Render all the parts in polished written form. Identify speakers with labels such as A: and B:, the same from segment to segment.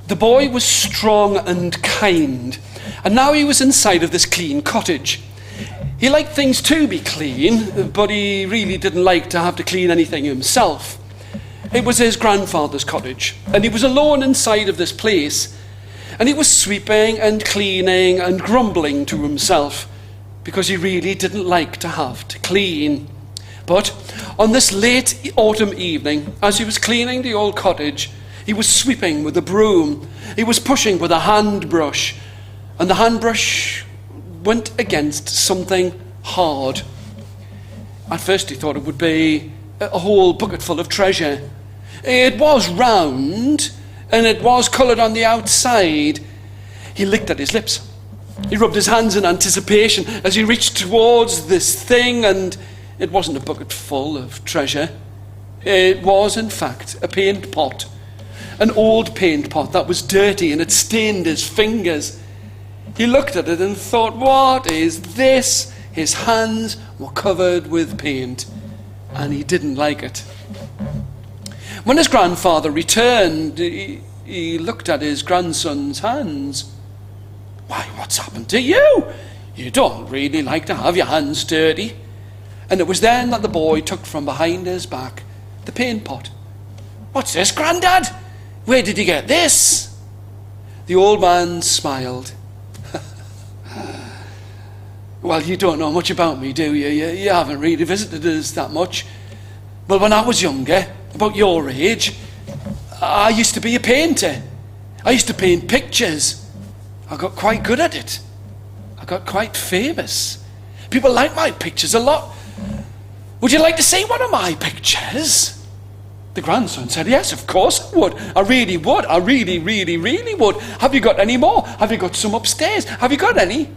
A: The boy was strong and kind, and now he was inside of this clean cottage. He liked things to be clean, but he really didn't like to have to clean anything himself. It was his grandfather's cottage, and he was alone inside of this place, and he was sweeping and cleaning and grumbling to himself because he really didn't like to have to clean. But on this late autumn evening, as he was cleaning the old cottage, he was sweeping with a broom, he was pushing with a hand brush, and the hand brush went against something hard. At first he thought it would be a whole bucket full of treasure. It was round, and it was coloured on the outside. He licked at his lips. He rubbed his hands in anticipation as he reached towards this thing, and it wasn't a bucket full of treasure. It was, in fact, a paint pot. An old paint pot that was dirty and it stained his fingers. He looked at it and thought, what is this? His hands were covered with paint, and he didn't like it. When his grandfather returned, he looked at his grandson's hands. Why, what's happened to you? You don't really like to have your hands dirty. And it was then that the boy took from behind his back the paint pot. What's this, Grandad? Where did you get this? The old man smiled. Well, you don't know much about me, do you? You haven't really visited us that much. Well, when I was younger, about your age, I used to be a painter. I used to paint pictures. I got quite good at it. I got quite famous. People like my pictures a lot. Would you like to see one of my pictures? The grandson said, yes, of course I would. I really would. I really, really, really would. Have you got any more? Have you got some upstairs? Have you got any?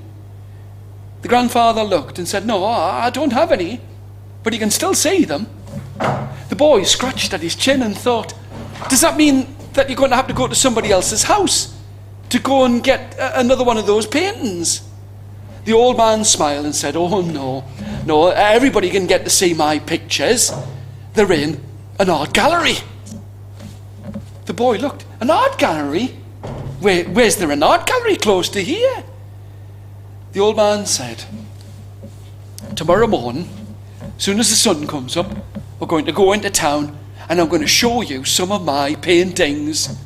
A: The grandfather looked and said, no, I don't have any, but you can still see them. The boy scratched at his chin and thought, does that mean that you're going to have to go to somebody else's house to go and get another one of those paintings? The old man smiled and said, oh, no, everybody can get to see my pictures. They're in an art gallery. The boy looked, an art gallery? Where's there an art gallery close to here? The old man said, tomorrow morning, as soon as the sun comes up, we're going to go into town and I'm going to show you some of my paintings.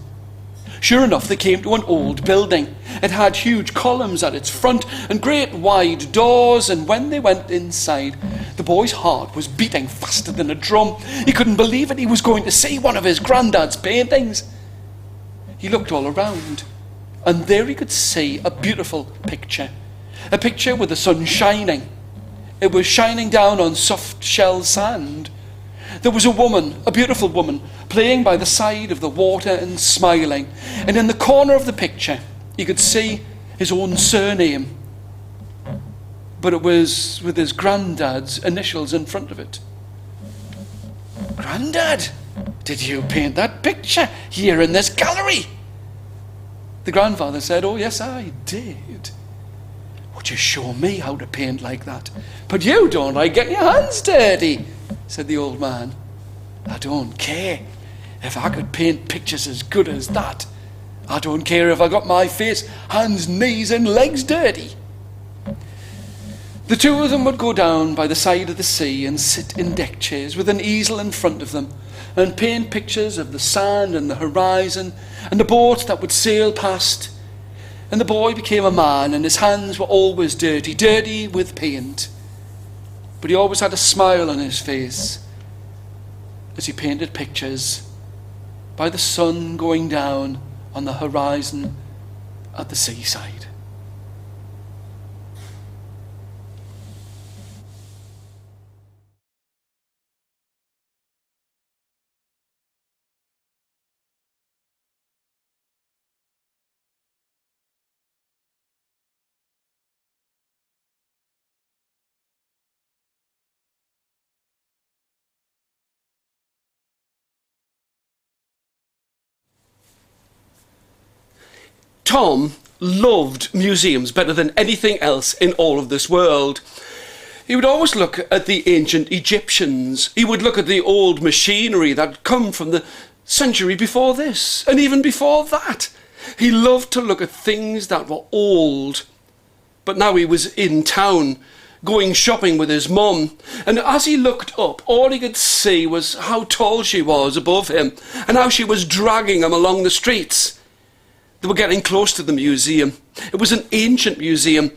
A: Sure enough, they came to an old building. It had huge columns at its front and great wide doors, and when they went inside, the boy's heart was beating faster than a drum. He couldn't believe it. He was going to see one of his granddad's paintings. He looked all around, and there he could see a beautiful picture. A picture with the sun shining. It was shining down on soft shell sand. There was a woman, a beautiful woman, playing by the side of the water and smiling. And in the corner of the picture, you could see his own surname. But it was with his granddad's initials in front of it. Grandad, did you paint that picture here in this gallery? The grandfather said, oh, yes, I did. Would you show me how to paint like that? But you don't like getting your hands dirty, said the old man. I don't care. If I could paint pictures as good as that, I don't care if I got my face, hands, knees and legs dirty. The two of them would go down by the side of the sea and sit in deck chairs with an easel in front of them and paint pictures of the sand and the horizon and the boat that would sail past. And the boy became a man, and his hands were always dirty, dirty with paint. But he always had a smile on his face as he painted pictures by the sun going down on the horizon at the seaside. Tom loved museums better than anything else in all of this world. He would always look at the ancient Egyptians. He would look at the old machinery that had come from the century before this, and even before that. He loved to look at things that were old. But now he was in town, going shopping with his mum, and as he looked up, all he could see was how tall she was above him, and how she was dragging him along the streets. They were getting close to the museum. It was an ancient museum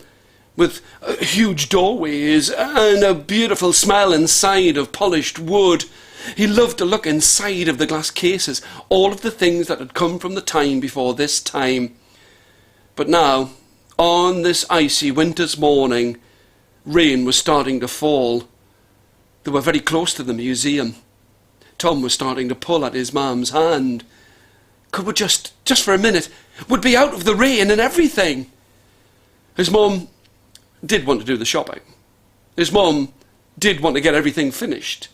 A: with huge doorways and a beautiful smell inside of polished wood. He loved to look inside of the glass cases, all of the things that had come from the time before this time. But now, on this icy winter's morning, rain was starting to fall. They were very close to the museum. Tom was starting to pull at his mum's hand. Could we just for a minute, we'd be out of the rain and everything. His mum did want to do the shopping. His mum did want to get everything finished.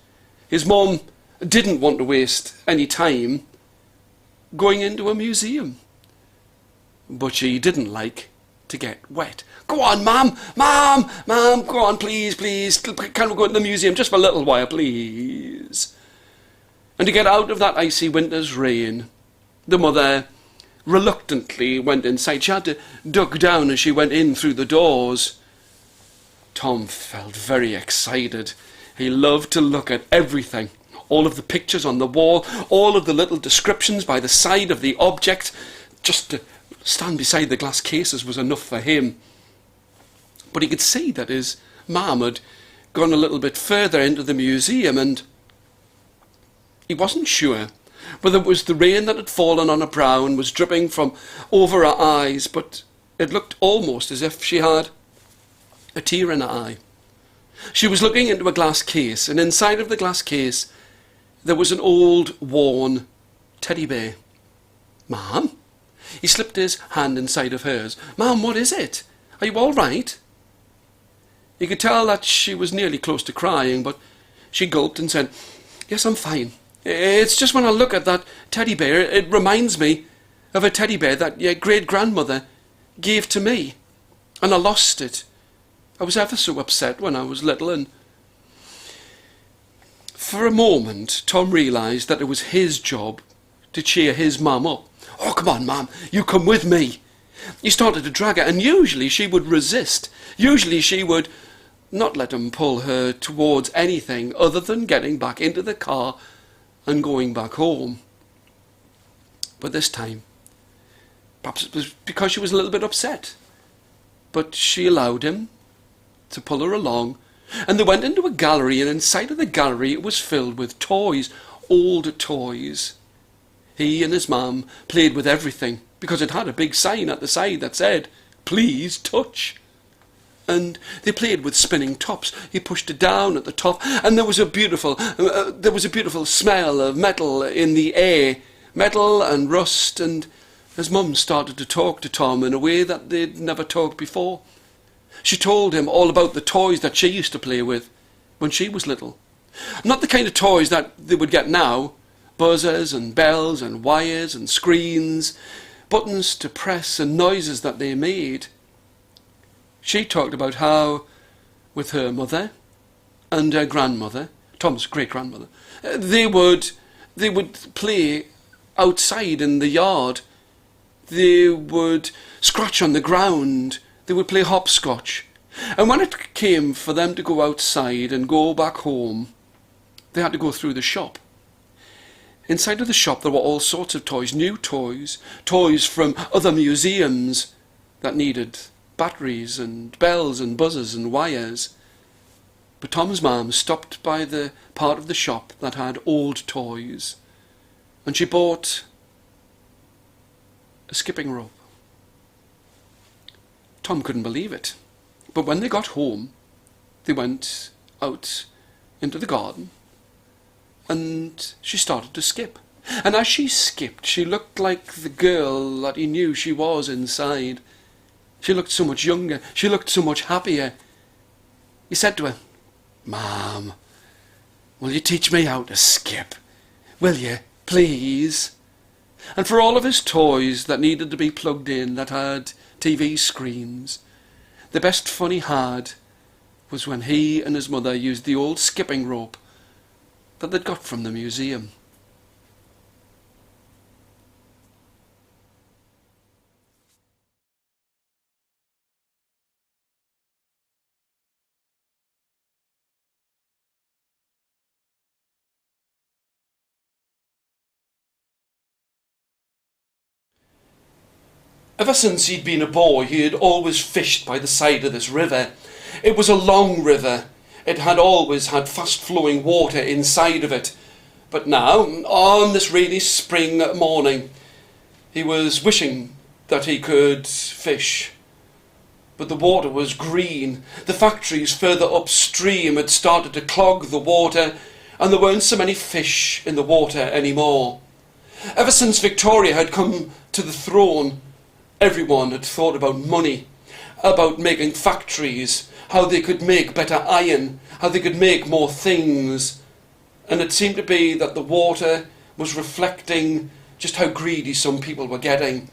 A: His mum didn't want to waste any time going into a museum. But she didn't like to get wet. Go on, Mum, go on, please, can we go to the museum just for a little while, please? And to get out of that icy winter's rain, the mother reluctantly went inside. She had to duck down as she went in through the doors. Tom felt very excited. He loved to look at everything. All of the pictures on the wall, all of the little descriptions by the side of the object. Just to stand beside the glass cases was enough for him. But he could see that his mum had gone a little bit further into the museum, and he wasn't sure whether it was the rain that had fallen on her brow and was dripping from over her eyes, but it looked almost as if she had a tear in her eye. She was looking into a glass case, and inside of the glass case there was an old, worn teddy bear. Ma'am? He slipped his hand inside of hers. Ma'am, what is it? Are you all right? He could tell that she was nearly close to crying, but she gulped and said, Yes, I'm fine. It's just when I look at that teddy bear, it reminds me of a teddy bear that your great-grandmother gave to me, and I lost it. I was ever so upset when I was little, and for a moment Tom realised that it was his job to cheer his mum up. Oh, come on, Mum, you come with me. He started to drag her, and usually she would resist. Usually she would not let him pull her towards anything other than getting back into the car and going back home. But this time, perhaps it was because she was a little bit upset, but she allowed him to pull her along, and they went into a gallery, and inside of the gallery it was filled with toys, old toys. He and his mum played with everything, because it had a big sign at the side that said, Please touch. And they played with spinning tops. He pushed it down at the top, and there was a beautiful smell of metal in the air, metal and rust, and his mum started to talk to Tom in a way that they'd never talked before. She told him all about the toys that she used to play with when she was little. Not the kind of toys that they would get now, buzzers and bells and wires and screens, buttons to press and noises that they made. She talked about how, with her mother and her grandmother, Tom's great-grandmother, they would play outside in the yard. They would scratch on the ground. They would play hopscotch. And when it came for them to go outside and go back home, they had to go through the shop. Inside of the shop there were all sorts of toys, new toys, toys from other museums that needed batteries and bells and buzzers and wires. But Tom's mum stopped by the part of the shop that had old toys, and she bought a skipping rope. Tom couldn't believe it, but when they got home, they went out into the garden, and she started to skip. And as she skipped, she looked like the girl that he knew she was inside. She looked so much younger. She looked so much happier. He said to her, Mum, will you teach me how to skip? Will you, please? And for all of his toys that needed to be plugged in, that had TV screens, the best fun he had was when he and his mother used the old skipping rope that they'd got from the museum.
B: Ever since he'd been a boy, he had always fished by the side of this river. It was a long river. It had always had fast-flowing water inside of it. But now, on this rainy spring morning, he was wishing that he could fish. But the water was green. The factories further upstream had started to clog the water, and there weren't so many fish in the water anymore. Ever since Victoria had come to the throne, everyone had thought about money, about making factories, how they could make better iron, how they could make more things. And it seemed to be that the water was reflecting just how greedy some people were getting.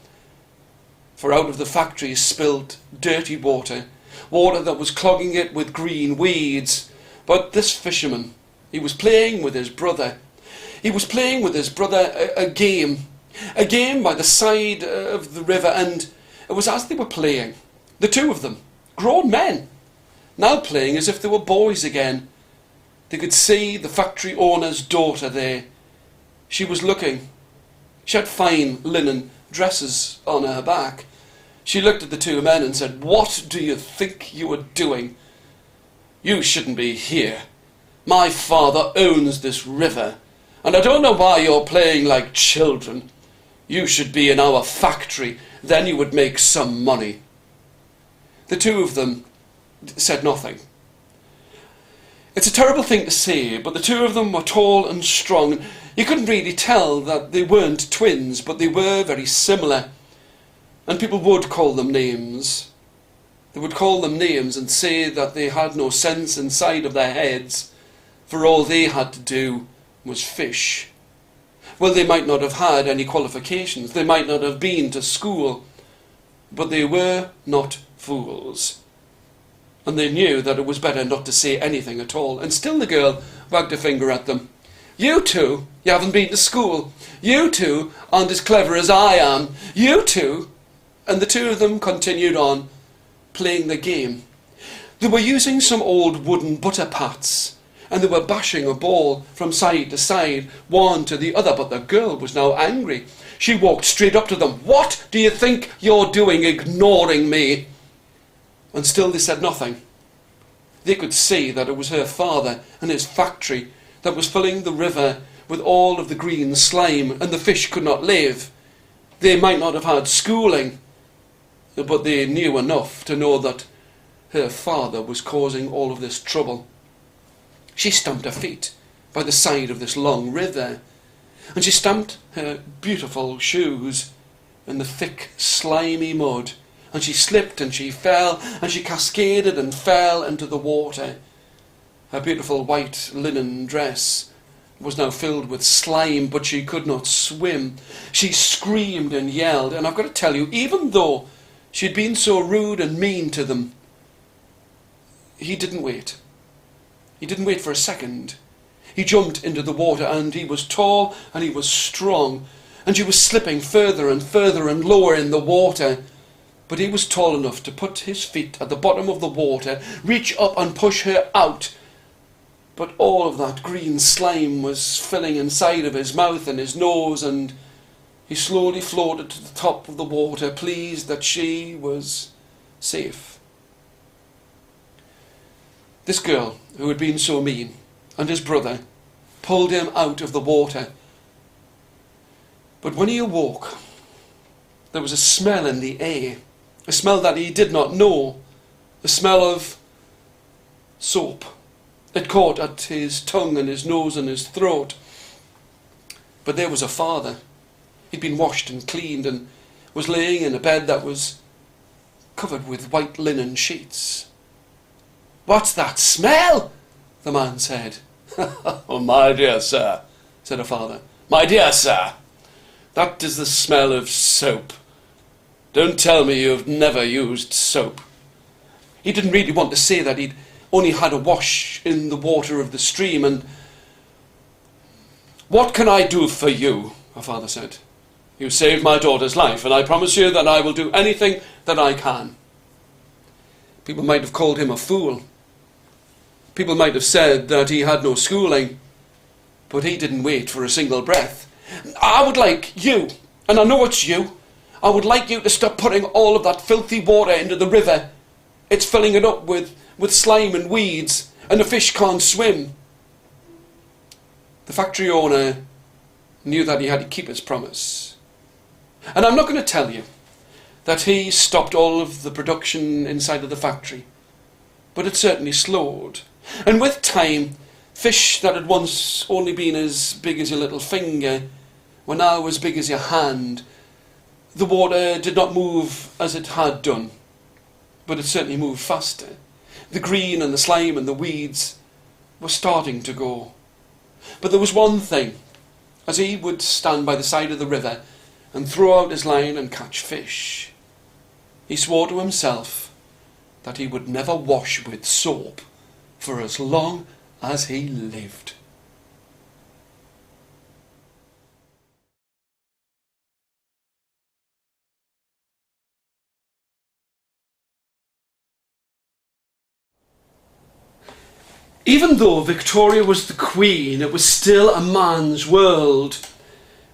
B: For out of the factories spilled dirty water, water that was clogging it with green weeds. But this fisherman, he was playing with his brother. He was playing with his brother a game by the side of the river, and it was as they were playing, the two of them, grown men, now playing as if they were boys again. They could see the factory owner's daughter there. She was looking. She had fine linen dresses on her back. She looked at the two men and said, "What do you think you are doing? You shouldn't be here. My father owns this river, and I don't know why you're playing like children. You should be in our factory, then you would make some money." The two of them said nothing. It's a terrible thing to say, but the two of them were tall and strong. You couldn't really tell that they weren't twins, but they were very similar. And people would call them names. They would call them names and say that they had no sense inside of their heads, for all they had to do was fish. Well, they might not have had any qualifications, they might not have been to school, but they were not fools. And they knew that it was better not to say anything at all. And still the girl wagged a finger at them. "You two, you haven't been to school. You two aren't as clever as I am. You two." And the two of them continued on, playing the game. They were using some old wooden butter pats, and they were bashing a ball from side to side, one to the other, but the girl was now angry. She walked straight up to them. "What do you think you're doing, ignoring me?" And still they said nothing. They could see that it was her father and his factory that was filling the river with all of the green slime, and the fish could not live. They might not have had schooling, but they knew enough to know that her father was causing all of this trouble. She stamped her feet by the side of this long river, and she stamped her beautiful shoes in the thick, slimy mud, and she slipped and she fell, and she cascaded and fell into the water. Her beautiful white linen dress was now filled with slime, but she could not swim. She screamed and yelled, and I've got to tell you, even though she'd been so rude and mean to them, he didn't wait. He didn't wait for a second. He jumped into the water, and he was tall and he was strong, and she was slipping further and further and lower in the water. But he was tall enough to put his feet at the bottom of the water, reach up and push her out. But all of that green slime was filling inside of his mouth and his nose, and he slowly floated to the top of the water, pleased that she was safe. This girl, who had been so mean, and his brother, pulled him out of the water. But when he awoke, there was a smell in the air, a smell that he did not know, the smell of soap. It caught at his tongue and his nose and his throat. But there was a father. He'd been washed and cleaned and was laying in a bed that was covered with white linen sheets. "What's that smell?" the man said. "Oh, my dear sir," said her father. "My dear sir, that is the smell of soap. Don't tell me you've never used soap." He didn't really want to say that he'd only had a wash in the water of the stream. And "What can I do for you?" her father said. "You saved my daughter's life, and I promise you that I will do anything that I can." People might have called him a fool. People might have said that he had no schooling, but he didn't wait for a single breath. "I would like you, and I know it's you, I would like you to stop putting all of that filthy water into the river. It's filling it up with slime and weeds, and the fish can't swim." The factory owner knew that he had to keep his promise. And I'm not going to tell you that he stopped all of the production inside of the factory, but it certainly slowed. And with time, fish that had once only been as big as your little finger were now as big as your hand. The water did not move as it had done, but it certainly moved faster. The green and the slime and the weeds were starting to go. But there was one thing. As he would stand by the side of the river and throw out his line and catch fish, he swore to himself that he would never wash with soap for as long as he lived. Even though Victoria was the queen, it was still a man's world.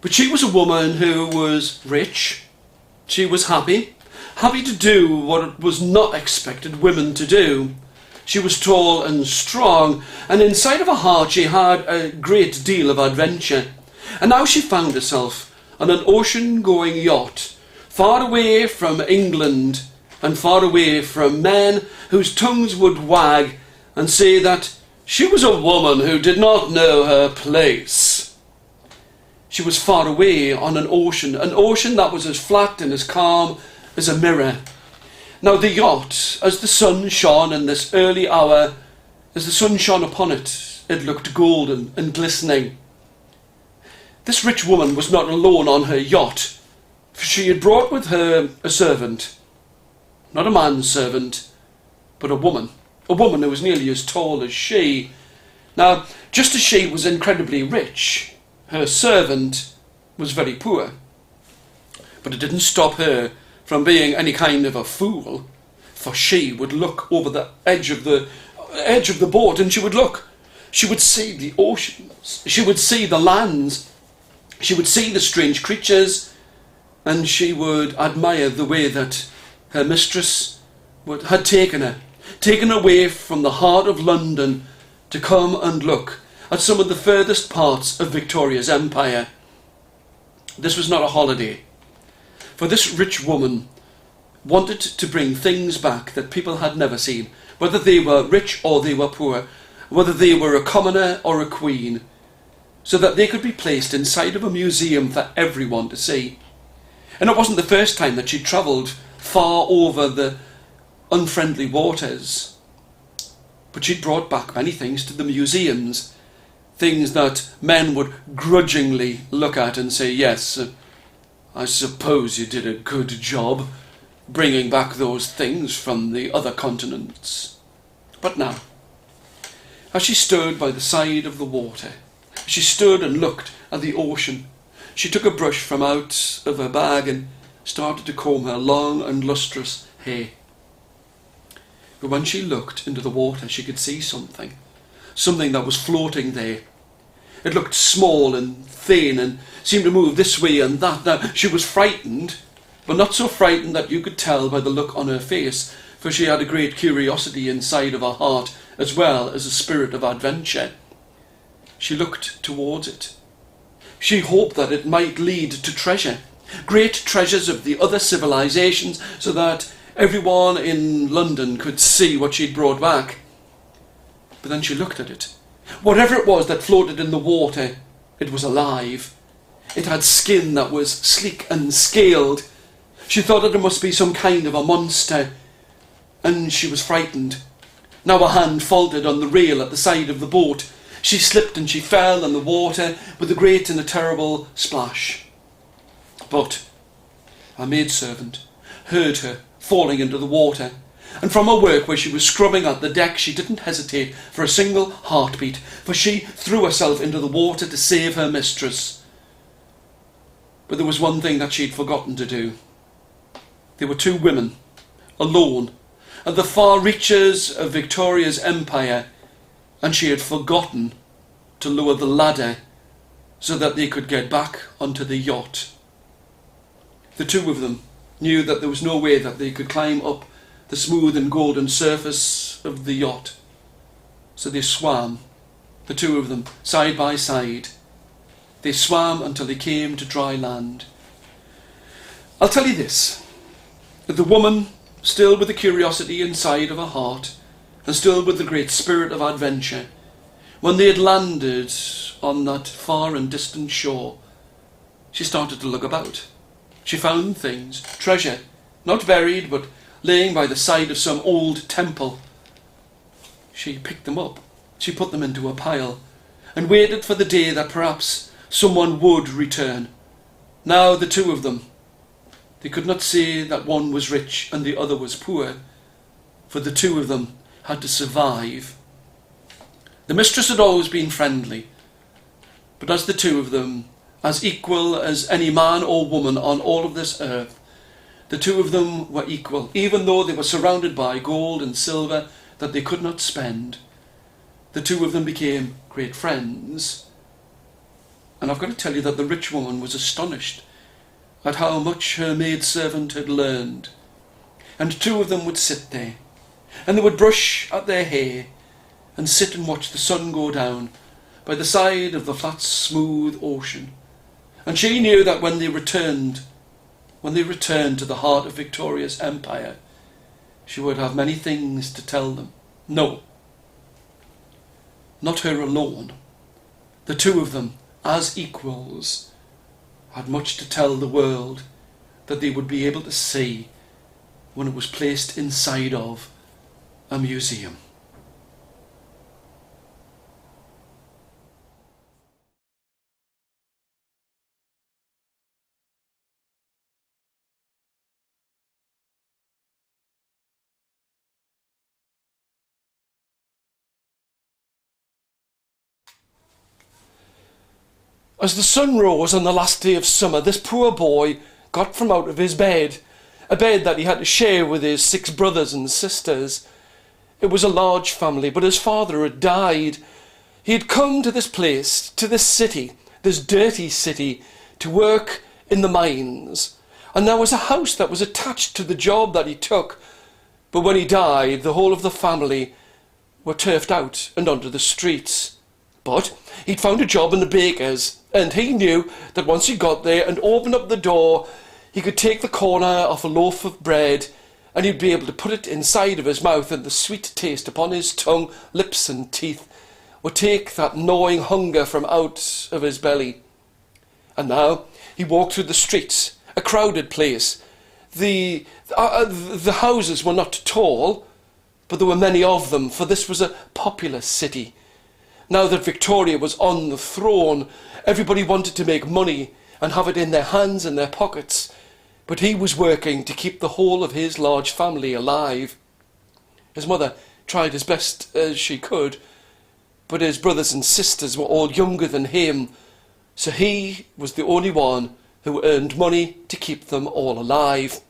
B: But she was a woman who was rich. She was happy to do what was not expected women to do. She was tall and strong, and inside of her heart she had a great deal of adventure. And now she found herself on an ocean-going yacht, far away from England and far away from men whose tongues would wag and say that she was a woman who did not know her place. She was far away on an ocean that was as flat and as calm as a mirror. Now the yacht, as the sun shone in this early hour, as the sun shone upon it, it looked golden and glistening. This rich woman was not alone on her yacht, for she had brought with her a servant. Not a manservant, but a woman who was nearly as tall as she. Now, just as she was incredibly rich, her servant was very poor. But it didn't stop her from being any kind of a fool, for she would look over the edge of the boat, and she would look. She would see the oceans, she would see the lands, she would see the strange creatures, and she would admire the way that her mistress had taken her away from the heart of London to come and look at some of the furthest parts of Victoria's empire. This was not a holiday, for this rich woman wanted to bring things back that people had never seen, whether they were rich or they were poor, whether they were a commoner or a queen, so that they could be placed inside of a museum for everyone to see. And it wasn't the first time that she travelled far over the unfriendly waters, but she'd brought back many things to the museums, things that men would grudgingly look at and say, "Yes, I suppose you did a good job bringing back those things from the other continents." But now, as she stood by the side of the water, she stood and looked at the ocean, she took a brush from out of her bag and started to comb her long and lustrous hair. But when she looked into the water, she could see something that was floating there. It looked small and thin and seemed to move this way and that. Now, she was frightened, but not so frightened that you could tell by the look on her face, for she had a great curiosity inside of her heart, as well as a spirit of adventure. She looked towards it. She hoped that it might lead to treasure, great treasures of the other civilizations, so that everyone in London could see what she'd brought back. But then she looked at it. Whatever it was that floated in the water, it was alive. It had skin that was sleek and scaled. She thought that it must be some kind of a monster, and she was frightened. Now her hand faltered on the rail at the side of the boat. She slipped and she fell in the water with a great and a terrible splash. But her maidservant heard her falling into the water, and from her work where she was scrubbing at the deck, she didn't hesitate for a single heartbeat, for she threw herself into the water to save her mistress. But there was one thing that she'd forgotten to do. There were two women, alone, at the far reaches of Victoria's empire, and she had forgotten to lower the ladder so that they could get back onto the yacht.
A: The two of them knew that there was no way that they could climb up the smooth and golden surface of the yacht. So they swam, the two of them, side by side. They swam until they came to dry land. I'll tell you this. The woman, still with the curiosity inside of her heart, and still with the great spirit of adventure, when they had landed on that far and distant shore, she started to look about. She found things, treasure, not buried, but laying by the side of some old temple. She picked them up. She put them into a pile and waited for the day that perhaps someone would return. Now the two of them, they could not say that one was rich and the other was poor, for the two of them had to survive. The mistress had always been friendly, but as the two of them, as equal as any man or woman on all of this earth, the two of them were equal, even though they were surrounded by gold and silver that they could not spend. The two of them became great friends. And I've got to tell you that the rich woman was astonished at how much her maidservant had learned. And the two of them would sit there, and they would brush at their hair, and sit and watch the sun go down by the side of the flat, smooth ocean. And she knew that when they returned to the heart of Victoria's empire, she would have many things to tell them. No, not her alone. The two of them, as equals, had much to tell the world that they would be able to see when it was placed inside of a museum. As the sun rose on the last day of summer, this poor boy got from out of his bed, a bed that he had to share with his 6 brothers and sisters. It was a large family, but his father had died. He had come to this place, to this city, this dirty city, to work in the mines. And there was a house that was attached to the job that he took. But when he died, the whole of the family were turfed out and onto the streets. But he'd found a job in the baker's, and he knew that once he got there and opened up the door, he could take the corner off a loaf of bread, and he'd be able to put it inside of his mouth, and the sweet taste upon his tongue, lips and teeth would take that gnawing hunger from out of his belly. And now he walked through the streets, a crowded place. The houses were not tall, but there were many of them, for this was a populous city. Now that Victoria was on the throne, everybody wanted to make money and have it in their hands and their pockets, but he was working to keep the whole of his large family alive. His mother tried as best as she could, but his brothers and sisters were all younger than him, so he was the only one who earned money to keep them all alive.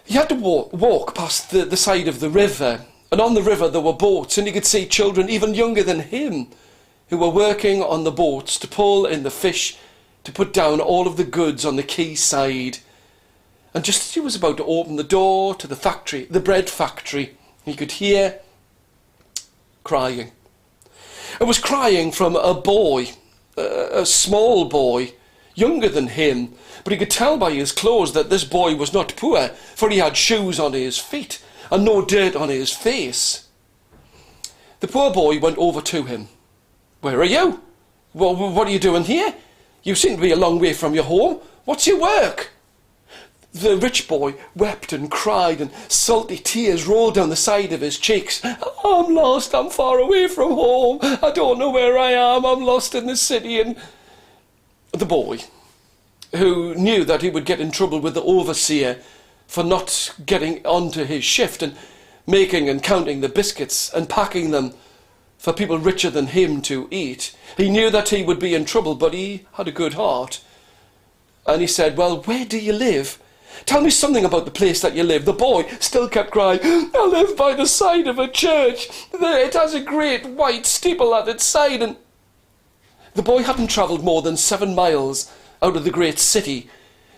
A: He had to walk past the side of the river, and on the river there were boats, and he could see children even younger than him who were working on the boats to pull in the fish, to put down all of the goods on the quay side. And just as he was about to open the door to the factory, the bread factory, he could hear crying. It was crying from a boy, a small boy, younger than him, but he could tell by his clothes that this boy was not poor, for he had shoes on his feet and no dirt on his face. The poor boy went over to him. "Where are you? Well, what are you doing here? You seem to be a long way from your home. What's your work?" The rich boy wept and cried, and salty tears rolled down the side of his cheeks. "I'm lost, I'm far away from home. I don't know where I am, I'm lost in the city." And the boy, who knew that he would get in trouble with the overseer for not getting onto his shift and making and counting the biscuits and packing them for people richer than him to eat, he knew that he would be in trouble, but he had a good heart. And he said, "Well, where do you live? Tell me something about the place that you live." The boy still kept crying, "I live by the side of a church. There, it has a great white steeple at its side." And the boy hadn't travelled more than 7 miles out of the great city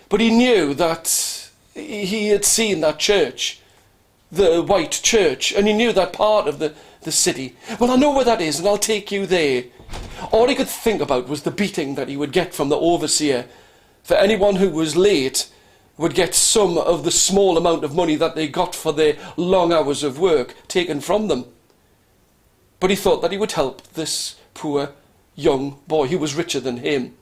A: But he knew that he had seen that church, the white church, and he knew that part of the city. Well, I know where that is, and I'll take you there. All he could think about was the beating that he would get from the overseer. For anyone who was late would get some of the small amount of money that they got for their long hours of work taken from them. But he thought that he would help this poor young boy who was richer than him.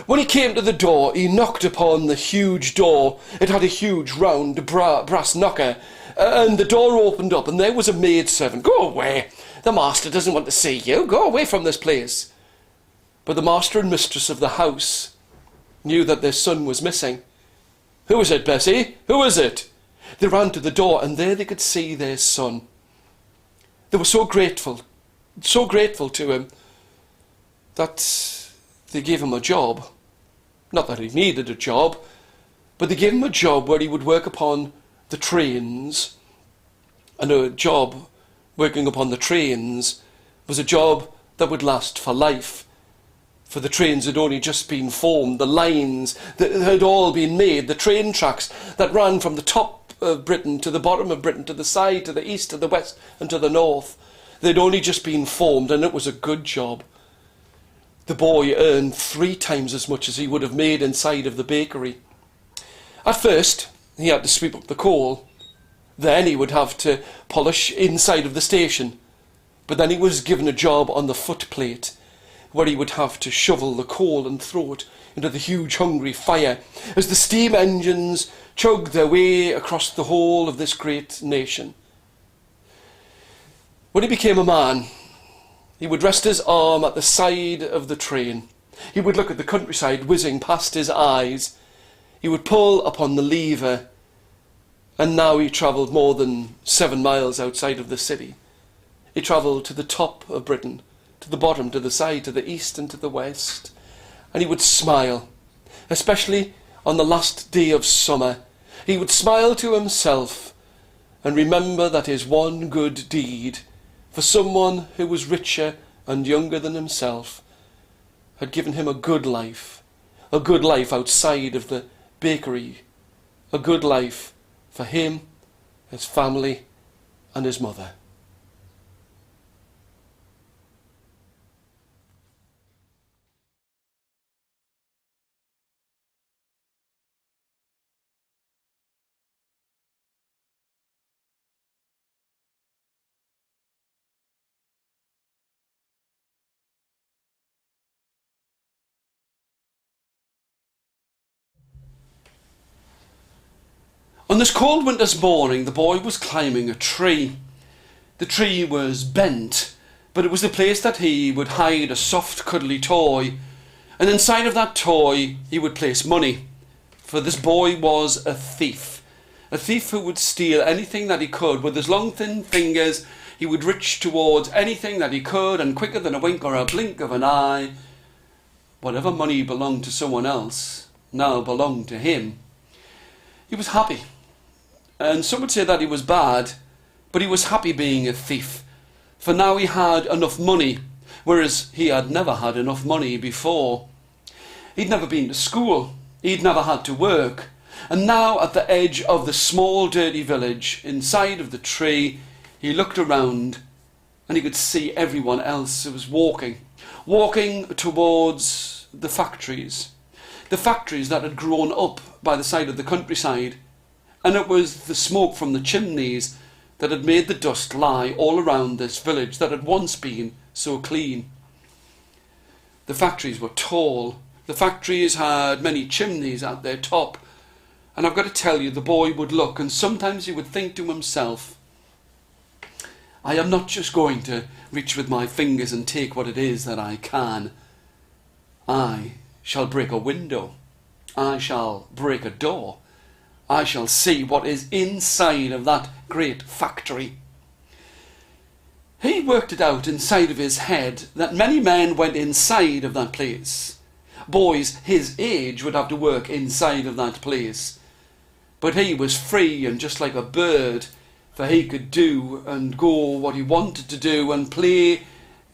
A: When he came to the door, he knocked upon the huge door. It had a huge round brass knocker, and the door opened up, and there was a maidservant. "Go away, the master doesn't want to see you. Go away from this place." But the master and mistress of the house knew that their son was missing. "Who is it, Bessie? Who is it?" They ran to the door, and there they could see their son. They were so grateful to him, that they gave him a job. Not that he needed a job, but they gave him a job where he would work upon the trains. And a job working upon the trains was a job that would last for life. For the trains had only just been formed, the lines that had all been made, the train tracks that ran from the top of Britain to the bottom of Britain, to the side, to the east, to the west, and to the north. They'd only just been formed, and it was a good job. The boy earned 3 times as much as he would have made inside of the bakery. At first, he had to sweep up the coal. Then he would have to polish inside of the station. But then he was given a job on the footplate, where he would have to shovel the coal and throw it into the huge hungry fire as the steam engines chugged their way across the whole of this great nation. When he became a man, he would rest his arm at the side of the train. He would look at the countryside whizzing past his eyes. He would pull upon the lever, and now he travelled more than 7 miles outside of the city. He travelled to the top of Britain, to the bottom, to the side, to the east and to the west. And he would smile, especially on the last day of summer. He would smile to himself and remember that his one good deed for someone who was richer and younger than himself had given him a good life outside of the bakery, a good life for him, his family, and his mother. On this cold winter's morning, the boy was climbing a tree. The tree was bent, but it was the place that he would hide a soft, cuddly toy, and inside of that toy he would place money. For this boy was a thief who would steal anything that he could. With his long, thin fingers, he would reach towards anything that he could, and quicker than a wink or a blink of an eye, whatever money belonged to someone else now belonged to him. He was happy. And some would say that he was bad, but he was happy being a thief, for now he had enough money, whereas he had never had enough money before. He'd never been to school, he'd never had to work, and now at the edge of the small dirty village, inside of the tree, he looked around and he could see everyone else who was walking towards the factories that had grown up by the side of the countryside. And it was the smoke from the chimneys that had made the dust lie all around this village that had once been so clean. The factories were tall. The factories had many chimneys at their top. And I've got to tell you, the boy would look, and sometimes he would think to himself, I am not just going to reach with my fingers and take what it is that I can. I shall break a window. I shall break a door. I shall see what is inside of that great factory. He worked it out inside of his head that many men went inside of that place. Boys his age would have to work inside of that place. But he was free and just like a bird, for he could do and go what he wanted to do and play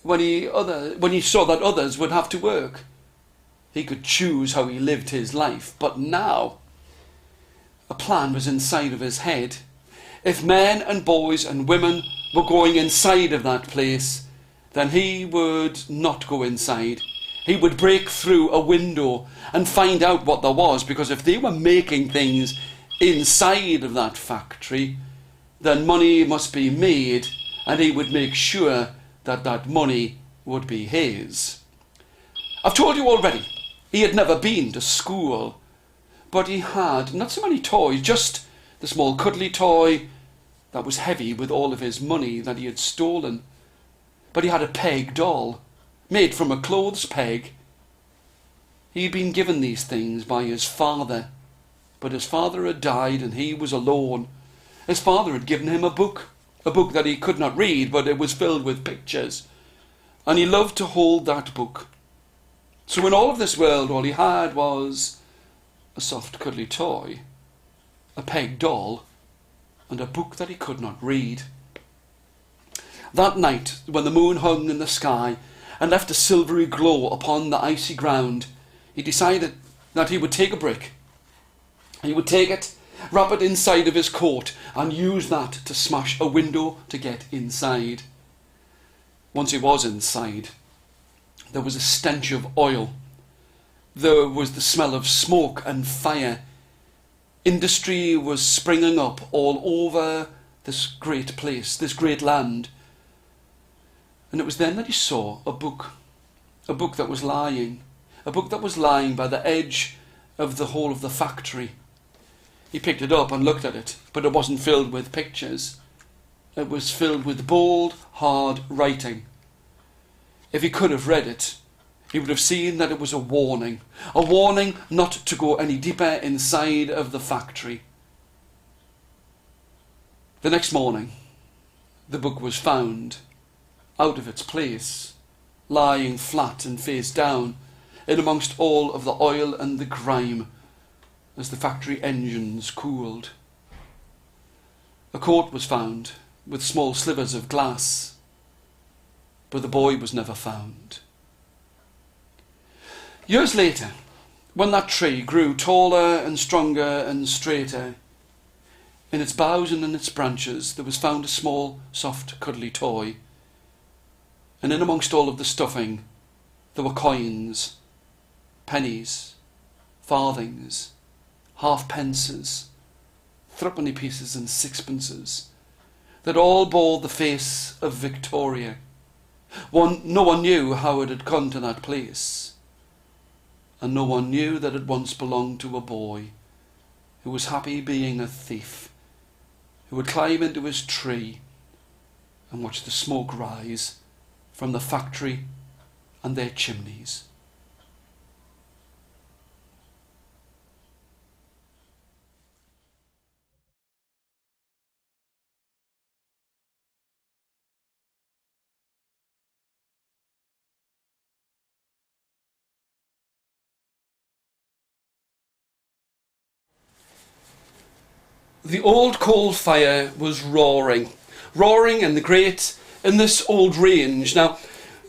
A: when he saw that others would have to work. He could choose how he lived his life. But now, a plan was inside of his head. If men and boys and women were going inside of that place, then he would not go inside. He would break through a window and find out what there was, because if they were making things inside of that factory, then money must be made, and he would make sure that that money would be his. I've told you already, he had never been to school, but he had not so many toys, just the small cuddly toy that was heavy with all of his money that he had stolen. But he had a peg doll, made from a clothes peg. He had been given these things by his father, but his father had died and he was alone. His father had given him a book that he could not read, but it was filled with pictures, and he loved to hold that book. So in all of this world, all he had was a soft cuddly toy, a peg doll, and a book that he could not read. That night, when the moon hung in the sky and left a silvery glow upon the icy ground, he decided that he would take a brick. He would take it, wrap it inside of his coat, and use that to smash a window to get inside. Once he was inside, there was a stench of oil. There was the smell of smoke and fire. Industry was springing up all over this great place, this great land. And it was then that he saw a book that was lying by the edge of the whole of the factory. He picked it up and looked at it, but it wasn't filled with pictures. It was filled with bold, hard writing. If he could have read it, he would have seen that it was a warning not to go any deeper inside of the factory. The next morning, the book was found out of its place, lying flat and face down in amongst all of the oil and the grime as the factory engines cooled. A coat was found with small slivers of glass, but the boy was never found. Years later, when that tree grew taller and stronger and straighter, in its boughs and in its branches there was found a small, soft, cuddly toy. And in amongst all of the stuffing, there were coins, pennies, farthings, halfpences, threepenny pieces and sixpences, that all bore the face of Victoria. No one knew how it had come to that place, and no one knew that it once belonged to a boy who was happy being a thief, who would climb into his tree and watch the smoke rise from the factory and their chimneys. The old coal fire was roaring in this old range. Now,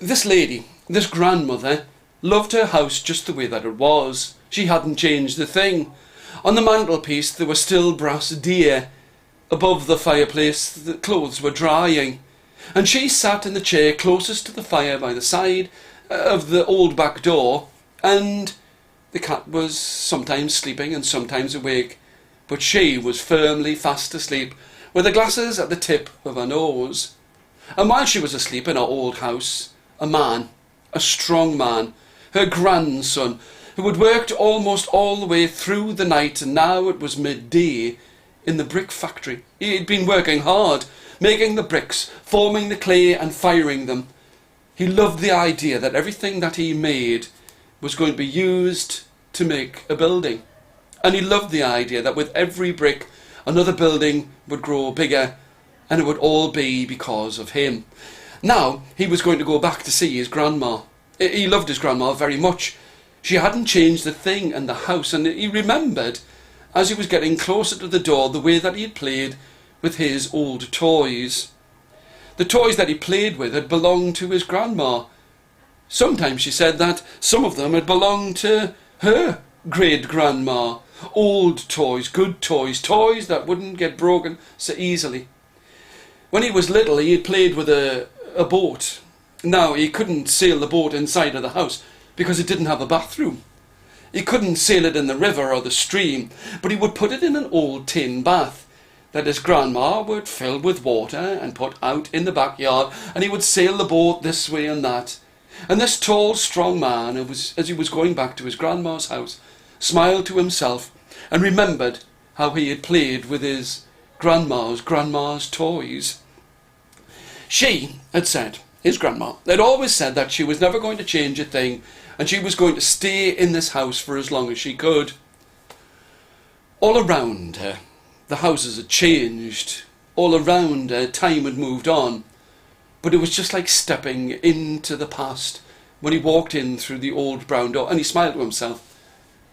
A: this lady, this grandmother, loved her house just the way that it was. She hadn't changed a thing. On the mantelpiece there were still brass deer. Above the fireplace the clothes were drying, and she sat in the chair closest to the fire by the side of the old back door, and the cat was sometimes sleeping and sometimes awake, but she was firmly fast asleep, with the glasses at the tip of her nose. And while she was asleep in her old house, a man, a strong man, her grandson, who had worked almost all the way through the night, and now it was midday, in the brick factory. He had been working hard, making the bricks, forming the clay and firing them. He loved the idea that everything that he made was going to be used to make a building. And he loved the idea that with every brick, another building would grow bigger, and it would all be because of him. Now, he was going to go back to see his grandma. He loved his grandma very much. She hadn't changed a thing in the house, and he remembered, as he was getting closer to the door, the way that he had played with his old toys. The toys that he played with had belonged to his grandma,
B: Sometimes she said that some of them had belonged to her great-grandma. Old toys, good toys, toys that wouldn't get broken so easily. When he was little, he had played with a boat. Now, he couldn't sail the boat inside of the house because it didn't have a bathroom. He couldn't sail it in the river or the stream, but he would put it in an old tin bath that his grandma would fill with water and put out in the backyard, and he would sail the boat this way and that. And this tall, strong man, as he was going back to his grandma's house, smiled to himself and remembered how he had played with his grandma's toys. She had said, his grandma, had always said that she was never going to change a thing, and she was going to stay in this house for as long as she could. All around her, the houses had changed. All around her, time had moved on. But it was just like stepping into the past when he walked in through the old brown door, and he smiled to himself,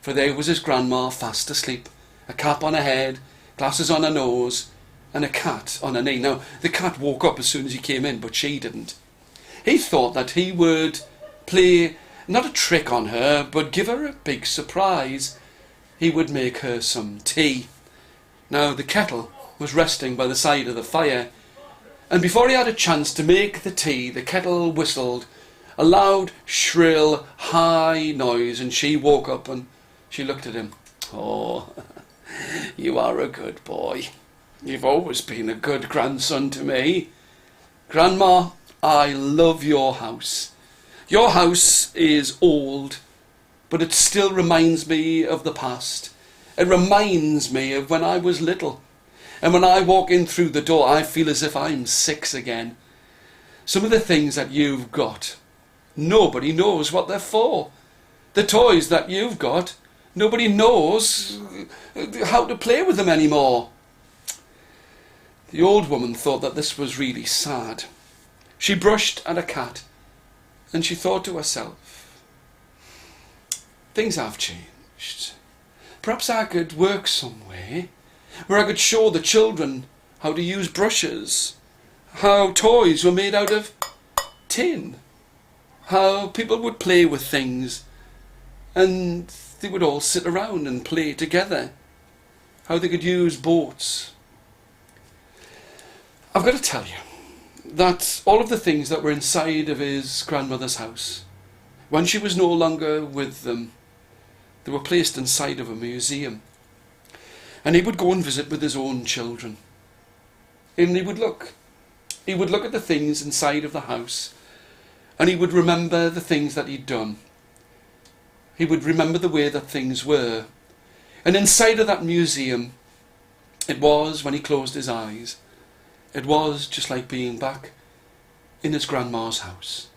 B: for there was his grandma fast asleep, a cap on her head, glasses on her nose, and a cat on her knee. Now, the cat woke up as soon as he came in, but she didn't. He thought that he would play not a trick on her, but give her a big surprise. He would make her some tea. Now, the kettle was resting by the side of the fire, and before he had a chance to make the tea, the kettle whistled a loud, shrill, high noise, and she woke up and she looked at him. "Oh, you are a good boy. You've always been a good grandson to me. Grandma, I love your house. Your house is old, but it still reminds me of the past. It reminds me of when I was little. And when I walk in through the door, I feel as if I'm 6 again. Some of the things that you've got, nobody knows what they're for. The toys that you've got, nobody knows how to play with them anymore." The old woman thought that this was really sad. She brushed at a cat, and she thought to herself, "Things have changed. Perhaps I could work somewhere where I could show the children how to use brushes, how toys were made out of tin, how people would play with things and they would all sit around and play together, how they could use boats." I've got to tell you that all of the things that were inside of his grandmother's house, when she was no longer with them, they were placed inside of a museum. And he would go and visit with his own children. And he would look at the things inside of the house, and he would remember the things that he'd done. He would remember the way that things were. And inside of that museum, it was, when he closed his eyes, it was just like being back in his grandma's house.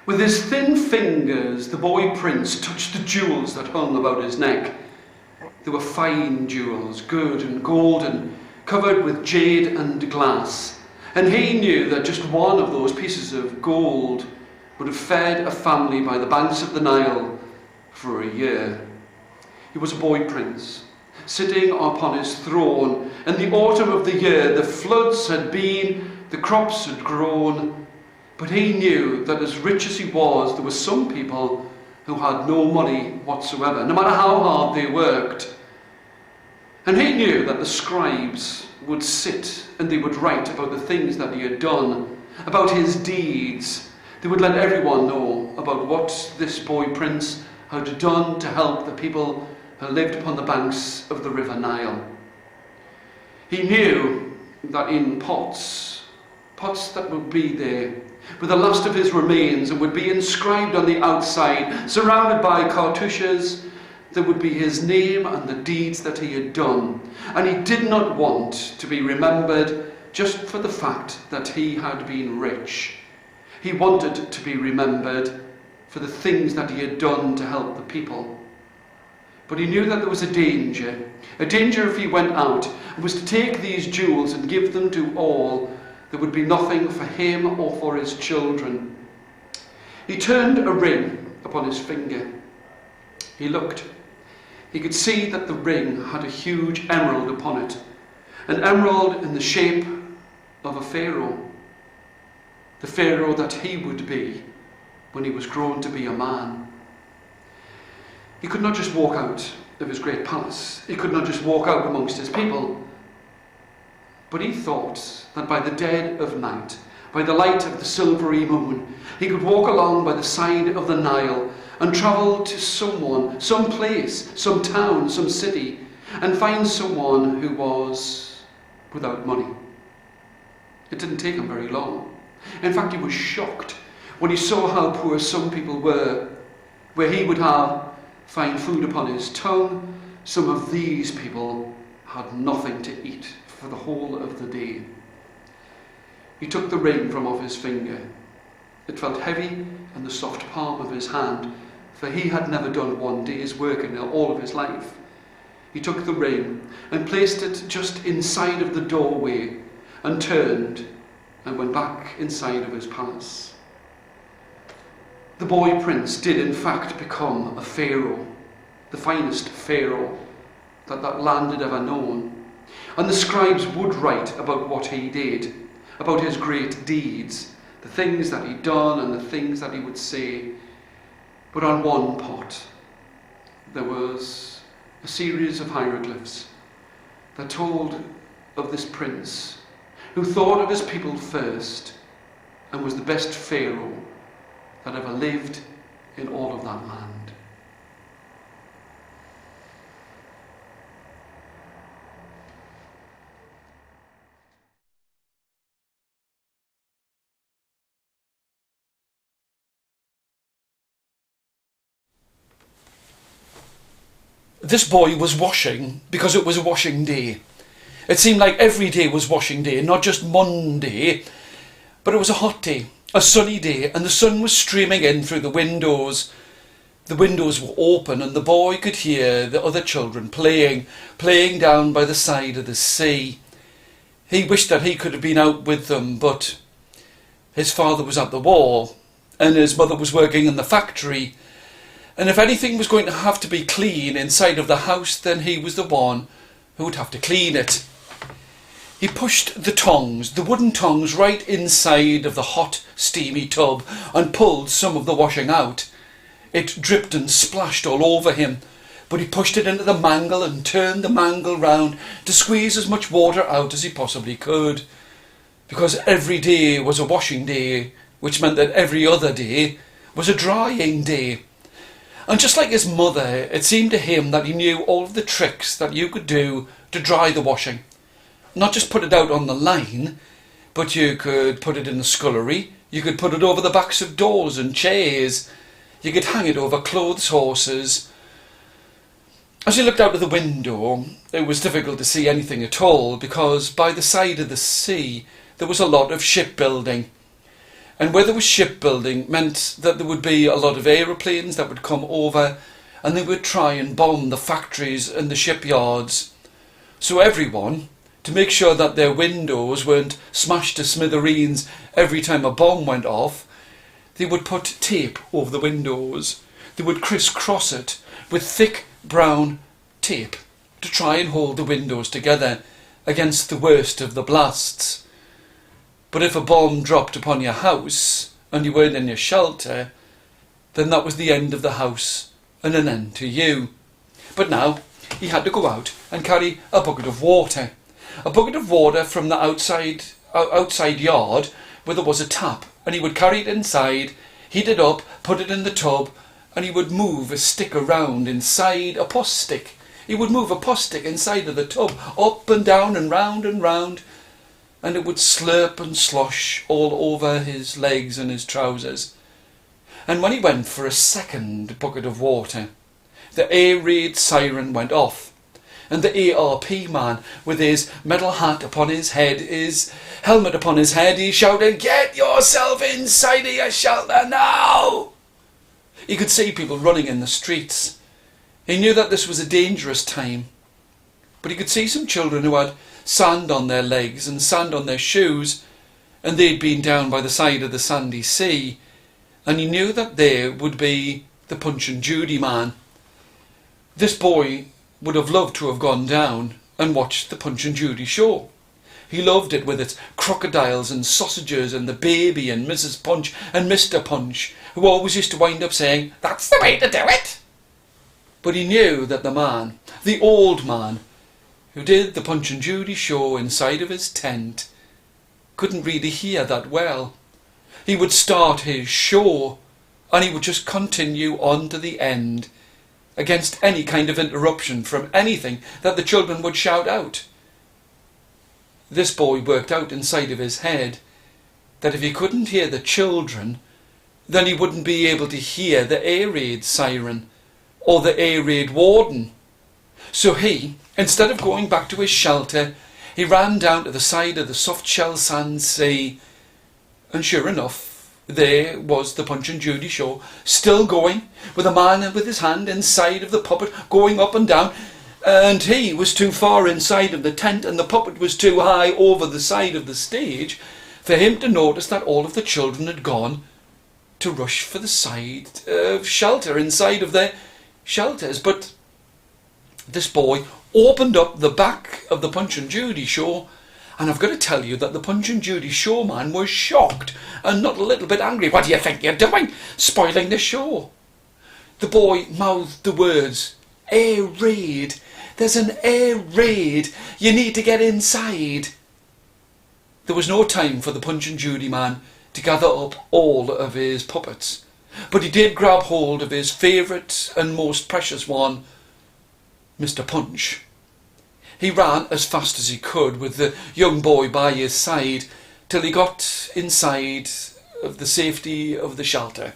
B: With his thin fingers, the boy prince touched the jewels that hung about his neck. They were fine jewels, good and golden, covered with jade and glass. And he knew that just one of those pieces of gold would have fed a family by the banks of the Nile for a year. He was a boy prince, sitting upon his throne. In the autumn of the year, the floods had been, the crops had grown, but he knew that as rich as he was, there were some people who had no money whatsoever, no matter how hard they worked. And he knew that the scribes would sit and they would write about the things that he had done, about his deeds. They would let everyone know about what this boy prince had done to help the people who lived upon the banks of the river Nile. He knew that in pots that would be there with the last of his remains and would be inscribed on the outside, surrounded by cartouches, there would be his name and the deeds that he had done. And he did not want to be remembered just for the fact that he had been rich. He wanted to be remembered for the things that he had done to help the people.
A: But he knew that there was a danger if he went out and was to take these jewels and give them to all. There would be nothing for him or for his children. He turned a ring upon his finger. He looked. He could see that the ring had a huge emerald upon it, an emerald in the shape of a pharaoh, the pharaoh that he would be when he was grown to be a man. He could not just walk out of his great palace. He could not just walk out amongst his people. But he thought that by the dead of night, by the light of the silvery moon, he could walk along by the side of the Nile and travel to someone, some place, some town, some city, and find someone who was without money. It didn't take him very long. In fact, he was shocked when he saw how poor some people were. Where he would find food upon his tongue, some of these people had nothing to eat for the whole of the day. He took the ring from off his finger. It felt heavy in the soft palm of his hand, for he had never done one day's work in all of his life. He took the ring and placed it just inside of the doorway and turned and went back inside of his palace. The boy prince did in fact become a pharaoh, the finest pharaoh that land had ever known. And the scribes would write about what he did, about his great deeds, the things that he'd done and the things that he would say. But on one pot, there was a series of hieroglyphs that told of this prince who thought of his people first and was the best pharaoh that ever lived in all of that land.
B: This boy was washing because it was a washing day. It seemed like every day was washing day, not just Monday, but it was a hot day, a sunny day, and the sun was streaming in through the windows. The windows were open and the boy could hear the other children playing down by the side of the sea. He wished that he could have been out with them, but his father was at the war and his mother was working in the factory. And if anything was going to have to be clean inside of the house, then he was the one who would have to clean it. He pushed the tongs, the wooden tongs, right inside of the hot, steamy tub and pulled some of the washing out. It dripped and splashed all over him, but he pushed it into the mangle and turned the mangle round to squeeze as much water out as he possibly could. Because every day was a washing day, which meant that every other day was a drying day. And just like his mother, it seemed to him that he knew all of the tricks that you could do to dry the washing. Not just put it out on the line, but you could put it in the scullery, you could put it over the backs of doors and chairs, you could hang it over clothes horses. As he looked out of the window, it was difficult to see anything at all, because by the side of the sea there was a lot of shipbuilding. And where there was shipbuilding meant that there would be a lot of aeroplanes that would come over and they would try and bomb the factories and the shipyards. So everyone, to make sure that their windows weren't smashed to smithereens every time a bomb went off, they would put tape over the windows. They would crisscross it with thick brown tape to try and hold the windows together against the worst of the blasts. But if a bomb dropped upon your house and you weren't in your shelter, then that was the end of the house and an end to you. But now he had to go out and carry a bucket of water. A bucket of water from the outside yard where there was a tap, and he would carry it inside, heat it up, put it in the tub, and he would move a stick around inside a pus stick. He would move a pus stick inside of the tub, up and down and round, and it would slurp and slosh all over his legs and his trousers. And when he went for a second bucket of water, the air raid siren went off. And the ARP man, with his metal hat upon his head, his helmet upon his head, he shouted, "Get yourself inside of your shelter now!" He could see people running in the streets.
A: He knew that this was a dangerous time, but he could see some children who had sand on their legs and sand on their shoes, and they'd been down by the side of the sandy sea, and he knew that there would be the Punch and Judy man. This boy would have loved to have gone down and watched the Punch and Judy show. He loved it with its crocodiles and sausages and the baby and Mrs. Punch and Mr. Punch, who always used to wind up saying, "That's the way to do it." But he knew that the man, the old man, who did the Punch and Judy show inside of his tent, couldn't really hear that well. He would start his show and he would just continue on to the end, against any kind of interruption from anything that the children would shout out. This boy worked out inside of his head that if he couldn't hear the children, then he wouldn't be able to hear the air raid siren or the air raid warden. So he, instead of going back to his shelter, he ran down to the side of the soft shell sand sea, and sure enough, there was the Punch and Judy show, still going, with a man with his hand inside of the puppet going up and down, and he was too far inside of the tent and the puppet was too high over the side of the stage for him to notice that all of the children had gone to rush for the side of shelter inside of their shelters. But this boy opened up the back of the Punch and Judy show, and I've got to tell you that the Punch and Judy showman was shocked and not a little bit angry. "What do you think you're doing, spoiling the show?" The boy mouthed the words, "Air raid. There's an air raid. You need to get inside." There was no time for the Punch and Judy man to gather up all of his puppets, but he did grab hold of his favourite and most precious one, Mr. Punch. He ran as fast as he could with the young boy by his side till he got inside of the safety of the shelter.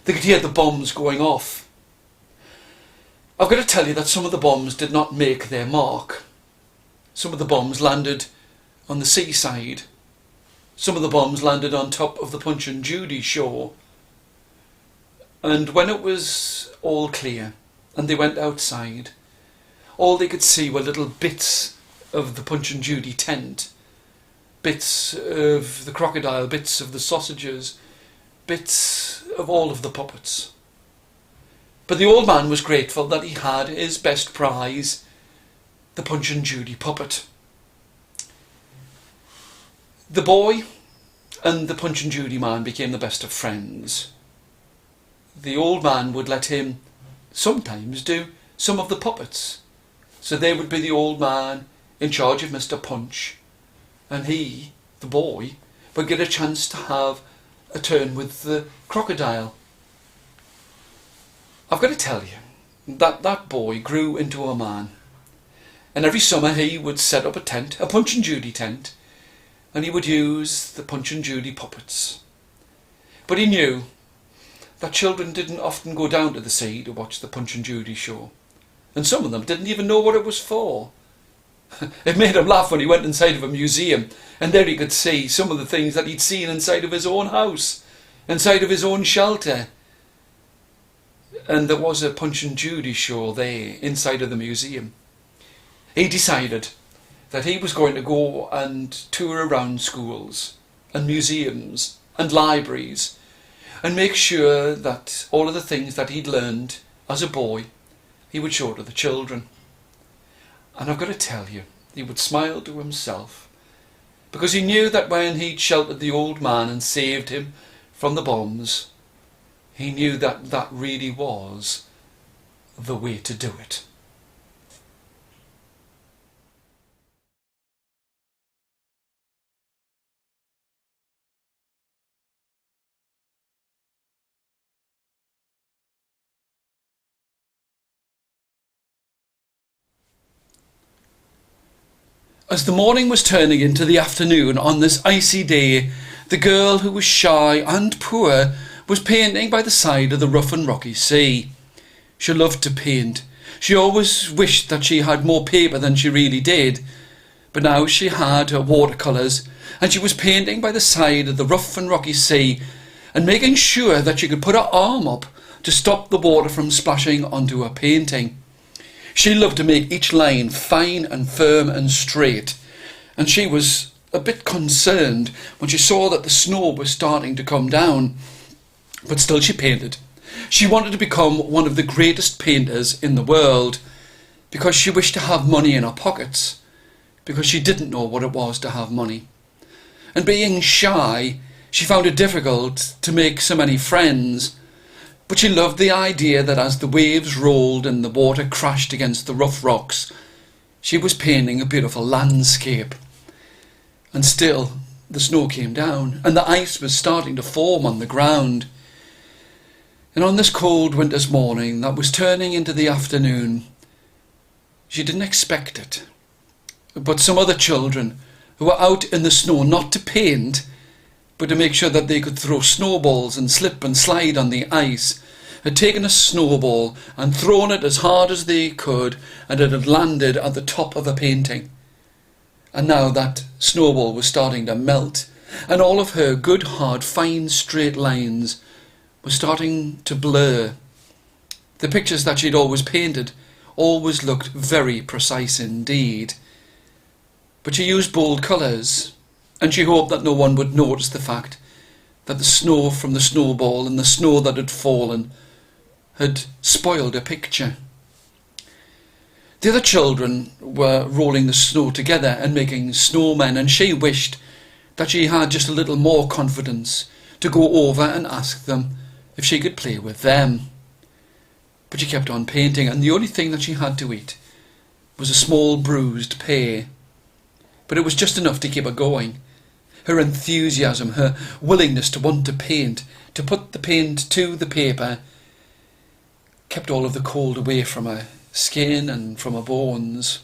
A: They could hear the bombs going off. I've got to tell you that some of the bombs did not make their mark. Some of the bombs landed on the seaside. Some of the bombs landed on top of the Punch and Judy show. And when it was all clear and they went outside, all they could see were little bits of the Punch and Judy tent, bits of the crocodile, bits of the sausages, bits of all of the puppets. But the old man was grateful that he had his best prize, the Punch and Judy puppet. The boy and the Punch and Judy man became the best of friends. The old man would let him sometimes do some of the puppets. So there would be the old man in charge of Mr. Punch, and he, the boy, would get a chance to have a turn with the crocodile. I've got to tell you that that boy grew into a man, and every summer he would set up a tent, a Punch and Judy tent, and he would use the Punch and Judy puppets. But he knew that children didn't often go down to the sea to watch the Punch and Judy show. And some of them didn't even know what it was for. It made him laugh when he went inside of a museum, and there he could see some of the things that he'd seen inside of his own house, inside of his own shelter. And there was a Punch and Judy show there inside of the museum. He decided that he was going to go and tour around schools and museums and libraries and make sure that all of the things that he'd learned as a boy he would show to the children. And I've got to tell you, he would smile to himself, because he knew that when he'd sheltered the old man and saved him from the bombs, he knew that that really was the way to do it. As the morning was turning into the afternoon on this icy day, the girl who was shy and poor was painting by the side of the rough and rocky sea. She loved to paint. She always wished that she had more paper than she really did. But now she had her watercolours, and she was painting by the side of the rough and rocky sea, and making sure that she could put her arm up to stop the water from splashing onto her painting. She loved to make each line fine and firm and straight, and she was a bit concerned when she saw that the snow was starting to come down. But still she painted. She wanted to become one of the greatest painters in the world, because she wished to have money in her pockets, because she didn't know what it was to have money. And being shy, she found it difficult to make so many friends, but she loved the idea that as the waves rolled and the water crashed against the rough rocks, she was painting a beautiful landscape. And still, the snow came down, and the ice was starting to form on the ground. And on this cold winter's morning that was turning into the afternoon, she didn't expect it, but some other children who were out in the snow not to paint, but to make sure that they could throw snowballs and slip and slide on the ice, had taken a snowball and thrown it as hard as they could, and it had landed at the top of a painting. And now that snowball was starting to melt, and all of her good, hard, fine, straight lines were starting to blur. The pictures that she'd always painted always looked very precise indeed. But she used bold colours, and she hoped that no one would notice the fact that the snow from the snowball and the snow that had fallen had spoiled her picture. The other children were rolling the snow together and making snowmen, and she wished that she had just a little more confidence to go over and ask them if she could play with them. But she kept on painting, and the only thing that she had to eat was a small bruised pear. But it was just enough to keep her going. Her enthusiasm, her willingness to want to paint, to put the paint to the paper, kept all of the cold away from her skin and from her bones.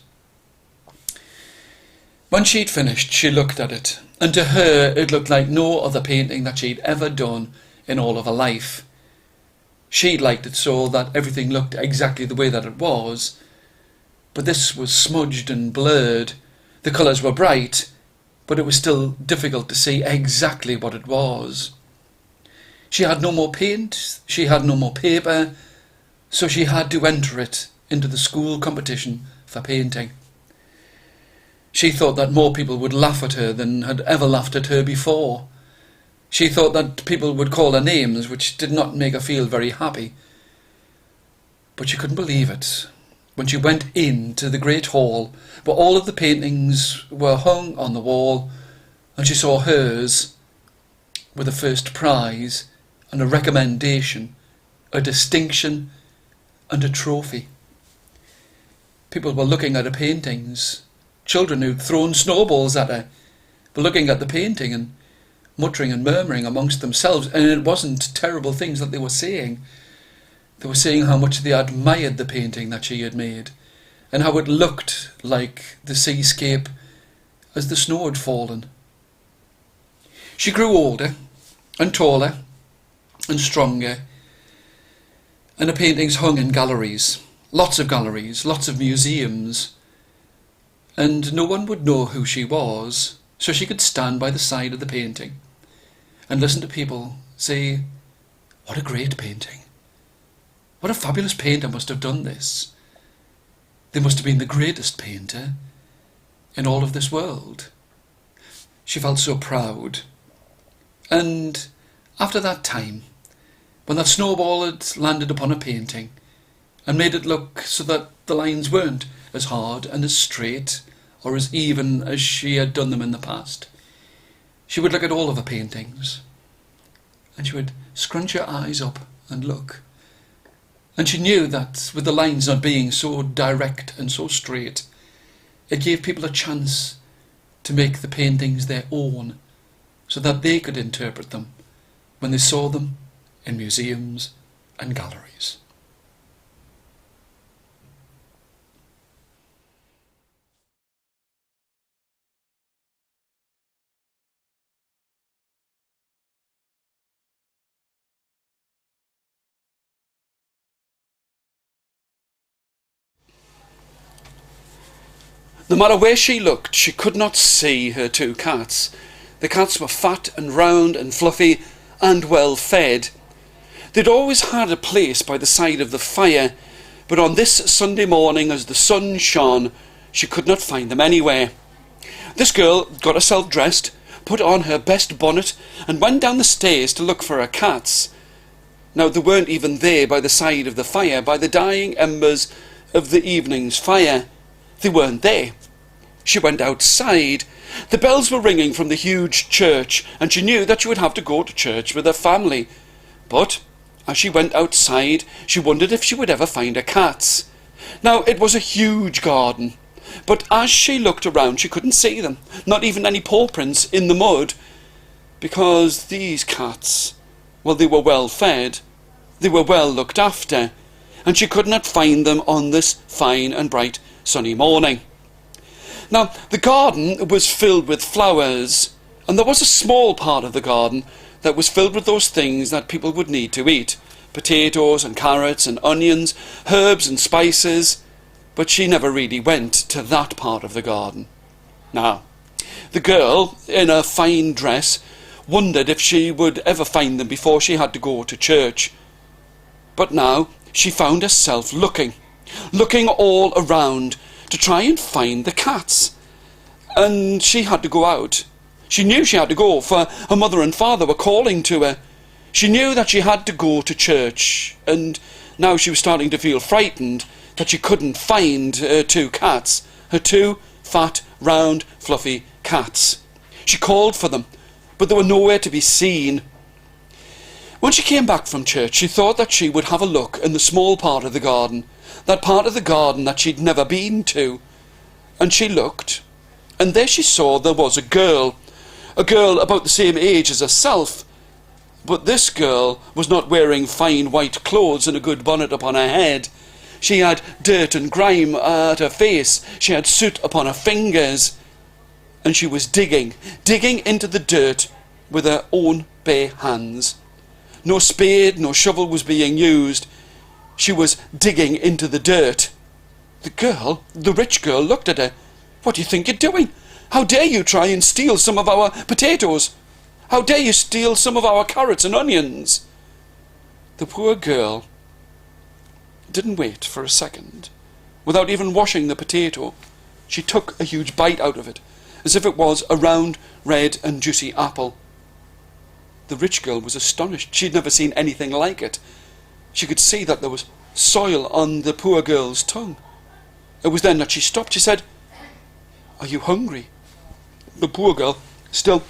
A: When she'd finished, she looked at it, and to her it looked like no other painting that she'd ever done in all of her life. She'd liked it so that everything looked exactly the way that it was, but this was smudged and blurred. The colours were bright, but it was still difficult to see exactly what it was. She had no more paint, she had no more paper, so she had to enter it into the school competition for painting. She thought that more people would laugh at her than had ever laughed at her before. She thought that people would call her names, which did not make her feel very happy. But she couldn't believe it when she went into the great hall where all of the paintings were hung on the wall, and she saw hers with a first prize and a recommendation, a distinction and a trophy. People were looking at her paintings. Children who'd thrown snowballs at her were looking at the painting and muttering and murmuring amongst themselves, and it wasn't terrible things that they were saying. They were saying how much they admired the painting that she had made, and how it looked like the seascape as the snow had fallen. She grew older and taller and stronger, and her paintings hung in galleries, lots of museums, and no one would know who she was, so she could stand by the side of the painting and listen to people say, "What a great painting. What a fabulous painter must have done this. They must have been the greatest painter in all of this world." She felt so proud. And after that time, when that snowball had landed upon a painting and made it look so that the lines weren't as hard and as straight or as even as she had done them in the past, she would look at all of her paintings, and she would scrunch her eyes up and look. And she knew that with the lines not being so direct and so straight, it gave people a chance to make the paintings their own, so that they could interpret them when they saw them in museums and galleries. No matter where she looked, she could not see her two cats. The cats were fat and round and fluffy,
B: and well fed. They'd always had a place by the side of the fire, but on this Sunday morning, as the sun shone, she could not find them anywhere. This girl got herself dressed, put on her best bonnet, and went down the stairs to look for her cats. Now, they weren't even there by the side of the fire, by the dying embers of the evening's fire. They weren't there. She went outside. The bells were ringing from the huge church, and she knew that she would have to go to church with her family. But as she went outside, she wondered if she would ever find her cats. Now, it was a huge garden, but as she looked around, she couldn't see them, not even any paw prints in the mud, because these cats, well, they were well fed, they were well looked after, and she could not find them on this fine and bright sunny morning. Now, the garden was filled with flowers, and there was a small part of the garden that was filled with those things that people would need to eat. Potatoes and carrots and onions, herbs and spices. But she never really went to that part of the garden. Now, the girl, in a fine dress, wondered if she would ever find them before she had to go to church. But now she found herself looking all around to try and find the cats. And she had to go out. She knew she had to go, for her mother and father were calling to her. She knew that she had to go to church, and now she was starting to feel frightened that she couldn't find her two cats, her two fat, round, fluffy cats. She called for them, but they were nowhere to be seen. When she came back from church, she thought that she would have a look in the small part of the garden, that part of the garden that she'd never been to. And she looked, and there she saw there was a girl about the same age as herself. But this girl was not wearing fine white clothes and a good bonnet upon her head. She had dirt and grime at her face. She had soot upon her fingers. And she was digging into the dirt with her own bare hands. No spade, no shovel was being used. She was digging into the dirt. The rich girl, looked at her. "What do you think you're doing? How dare you try and steal some of our potatoes? How dare you steal some of our carrots and onions?" The poor girl didn't wait for a second. Without even washing the potato, she took a huge bite out of it, as if it was a round, red and juicy apple. The rich girl was astonished. She'd never seen anything like it. She could see that there was soil on the poor girl's tongue. It was then that she stopped. She said, "Are you hungry?" The poor girl, still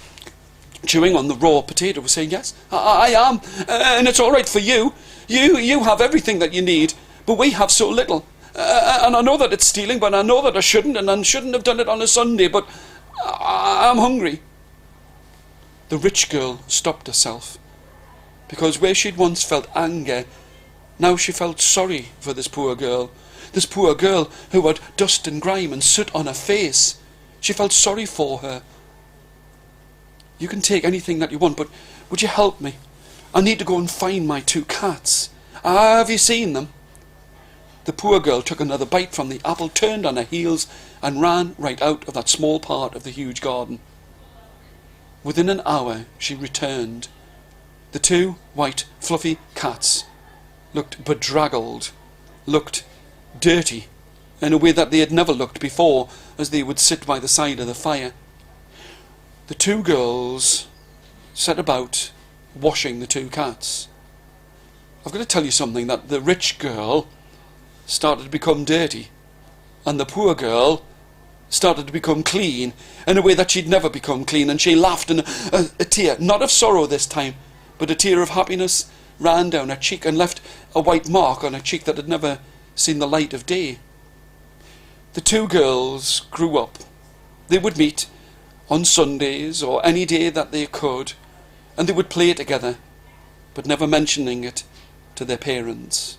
B: chewing on the raw potato, was saying, "Yes, I am, and it's all right for you. You have everything that you need, but we have so little. And I know that it's stealing, but I know that I shouldn't, and I shouldn't have done it on a Sunday, but I'm hungry." The rich girl stopped herself, because where she'd once felt anger, now she felt sorry for this poor girl who had dust and grime and soot on her face. She felt sorry for her. "You can take anything that you want, but would you help me? I need to go and find my two cats. Have you seen them?" The poor girl took another bite from the apple, turned on her heels, and ran right out of that small part of the huge garden. Within an hour she returned. The two white, fluffy cats looked bedraggled, looked dirty, in a way that they had never looked before, as they would sit by the side of the fire. The two girls set about washing the two cats. I've got to tell you something, that the rich girl started to become dirty, and the poor girl started to become clean in a way that she'd never become clean, and she laughed, and a tear, not of sorrow this time, but a tear of happiness, ran down her cheek and left a white mark on her cheek that had never seen the light of day. The two girls grew up. They would meet on Sundays or any day that they could, and they would play together, but never mentioning it to their parents.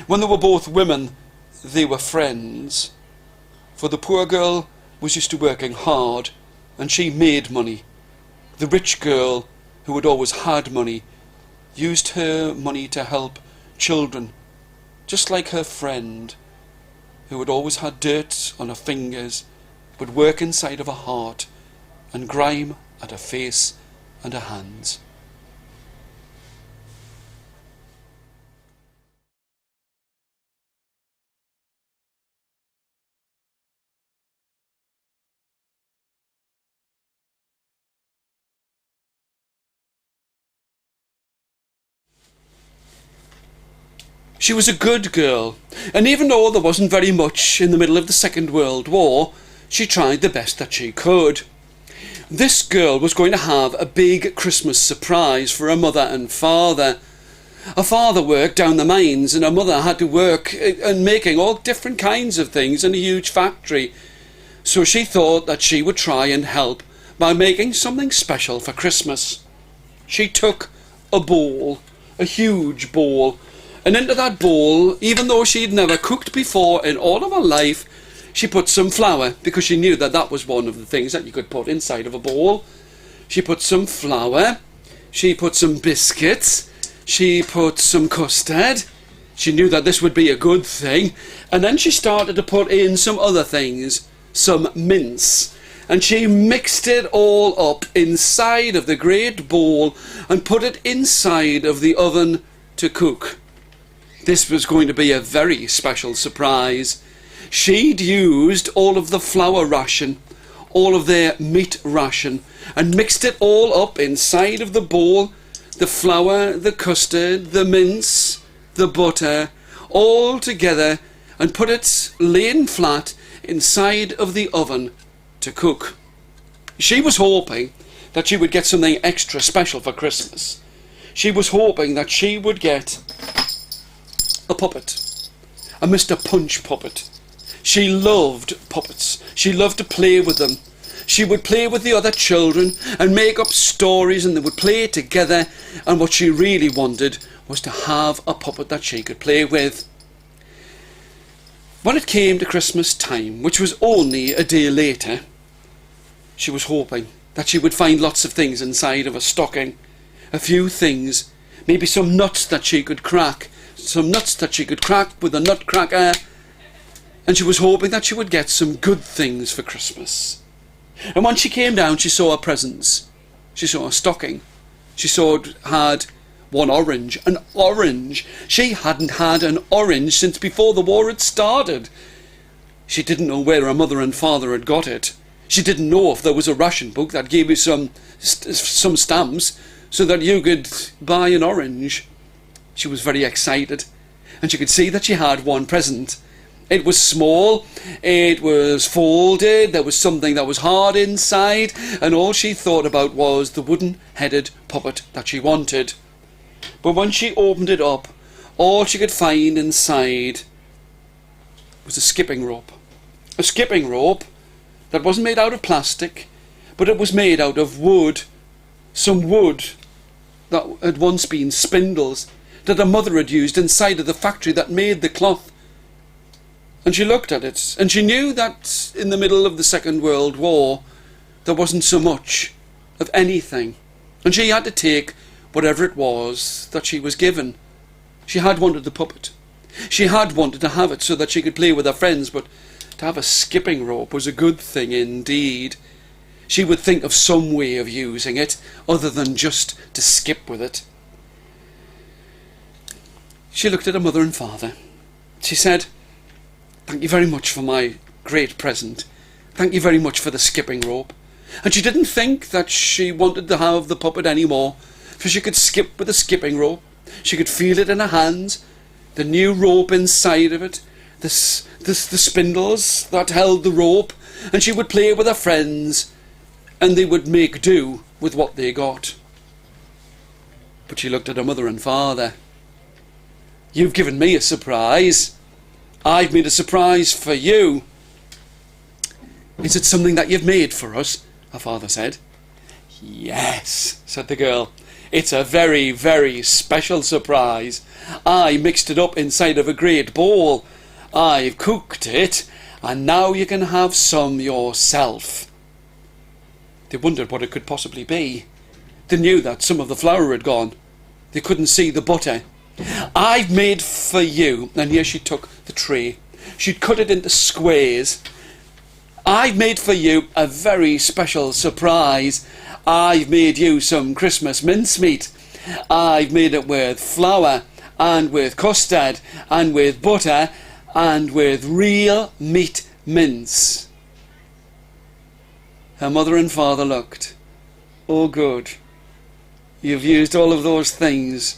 B: When they were both women, they were friends, for the poor girl was used to working hard, and she made money. The rich girl, who had always had money, used her money to help children, just like her friend, who had always had dirt on her fingers, would work inside of her heart, and grime at her face and her hands. She was a good girl, and even though there wasn't very much in the middle of the Second World War, she tried the best that she could. This girl was going to have a big Christmas surprise for her mother and father. Her father worked down the mines, and her mother had to work and making all different kinds of things in a huge factory. So she thought that she would try and help by making something special for Christmas. She took a bowl, a huge bowl, and into that bowl, even though she'd never cooked before in all of her life, she put some flour, because she knew that that was one of the things that you could put inside of a bowl. She put some flour, she put some biscuits, she put some custard. She knew that this would be a good thing. And then she started to put in some other things, some mince. And she mixed it all up inside of the great bowl and put it inside of the oven to cook. This was going to be a very special surprise. She'd used all of the flour ration, all of their meat ration, and mixed it all up inside of the bowl. The flour, the custard, the mince, the butter, all together, and put it laying flat inside of the oven to cook. She was hoping that she would get something extra special for Christmas. She was hoping that she would get a puppet, a Mr. Punch puppet. She loved puppets. She loved to play with them. She would play with the other children and make up stories, and they would play together, and what she really wanted was to have a puppet that she could play with. When it came to Christmas time, which was only a day later, she was hoping that she would find lots of things inside of a stocking. A few things, maybe some nuts that she could crack, with a nut cracker, and she was hoping that she would get some good things for Christmas. And when she came down, she saw her presents. She saw a stocking. She saw it had one orange. An orange! She hadn't had an orange since before the war had started. She didn't know where her mother and father had got it. She didn't know if there was a ration book that gave you some stamps so that you could buy an orange. She was very excited, and she could see that she had one present. It was small, it was folded, there was something that was hard inside, and all she thought about was the wooden-headed puppet that she wanted. But when she opened it up, all she could find inside was a skipping rope. A skipping rope that wasn't made out of plastic, but it was made out of wood. Some wood that had once been spindles that her mother had used inside of the factory that made the cloth. And she looked at it, and she knew that in the middle of the Second World War there wasn't so much of anything, and she had to take whatever it was that she was given. She had wanted the puppet. She had wanted to have it so that she could play with her friends, but to have a skipping rope was a good thing indeed. She would think of some way of using it other than just to skip with it. She looked at her mother and father. She said, "Thank you very much for my great present. Thank you very much for the skipping rope." And she didn't think that she wanted to have the puppet anymore, for she could skip with the skipping rope. She could feel it in her hands, the new rope inside of it, the spindles that held the rope, and she would play with her friends, and they would make do with what they got. But she looked at her mother and father. "You've given me a surprise. I've made a surprise for you." "Is it something that you've made for us?" her father said. "Yes," said the girl. "It's a very, very special surprise. I mixed it up inside of a great bowl. I've cooked it, and now you can have some yourself." They wondered what it could possibly be. They knew that some of the flour had gone. They couldn't see the butter. "I've made for you," and here she took the tray. She'd cut it into squares. "I've made for you a very special surprise. I've made you some Christmas mincemeat. I've made it with flour, and with custard, and with butter, and with real meat mince." Her mother and father looked. "Oh, good. You've used all of those things.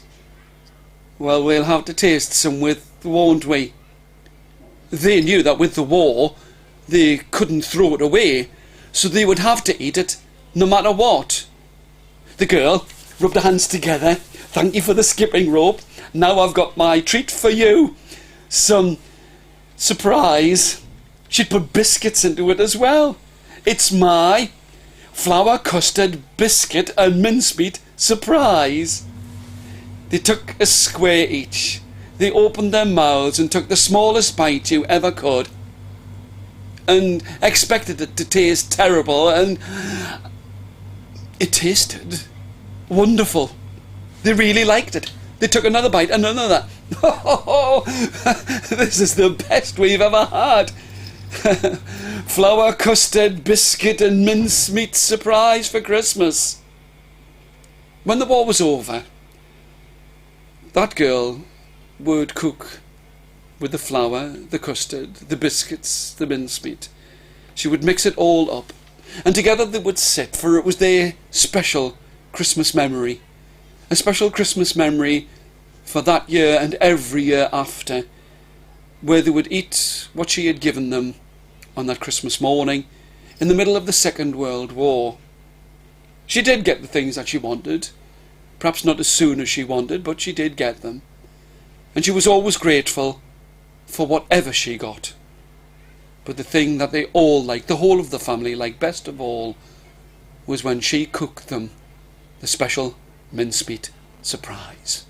A: Well, we'll have to taste some with, won't we? They knew that with the war, they couldn't throw it away, so they would have to eat it, no matter what. The girl rubbed her hands together. Thank you for the skipping rope. Now I've got my treat for you. Some surprise. She'd put biscuits into it as well. It's my flour, custard, biscuit and mincemeat surprise. They took a square each. They opened their mouths and took the smallest bite you ever could, and expected it to taste terrible, and it tasted wonderful. They really liked it. They took another bite and another. Oh, this is the best we've ever had. Flour, custard, biscuit and mincemeat surprise for Christmas. When the war was over, that girl would cook with the flour, the custard, the biscuits, the mincemeat. She would mix it all up, and together they would sit, for it was their special Christmas memory. A special Christmas memory for that year and every year after, where they would eat what she had given them on that Christmas morning in the middle of the Second World War. She did get the things that she wanted, perhaps not as soon as she wanted, but she did get them. And she was always grateful for whatever she got. But the thing that they all liked, the whole of the family liked best of all, was when she cooked them the special mincemeat surprise.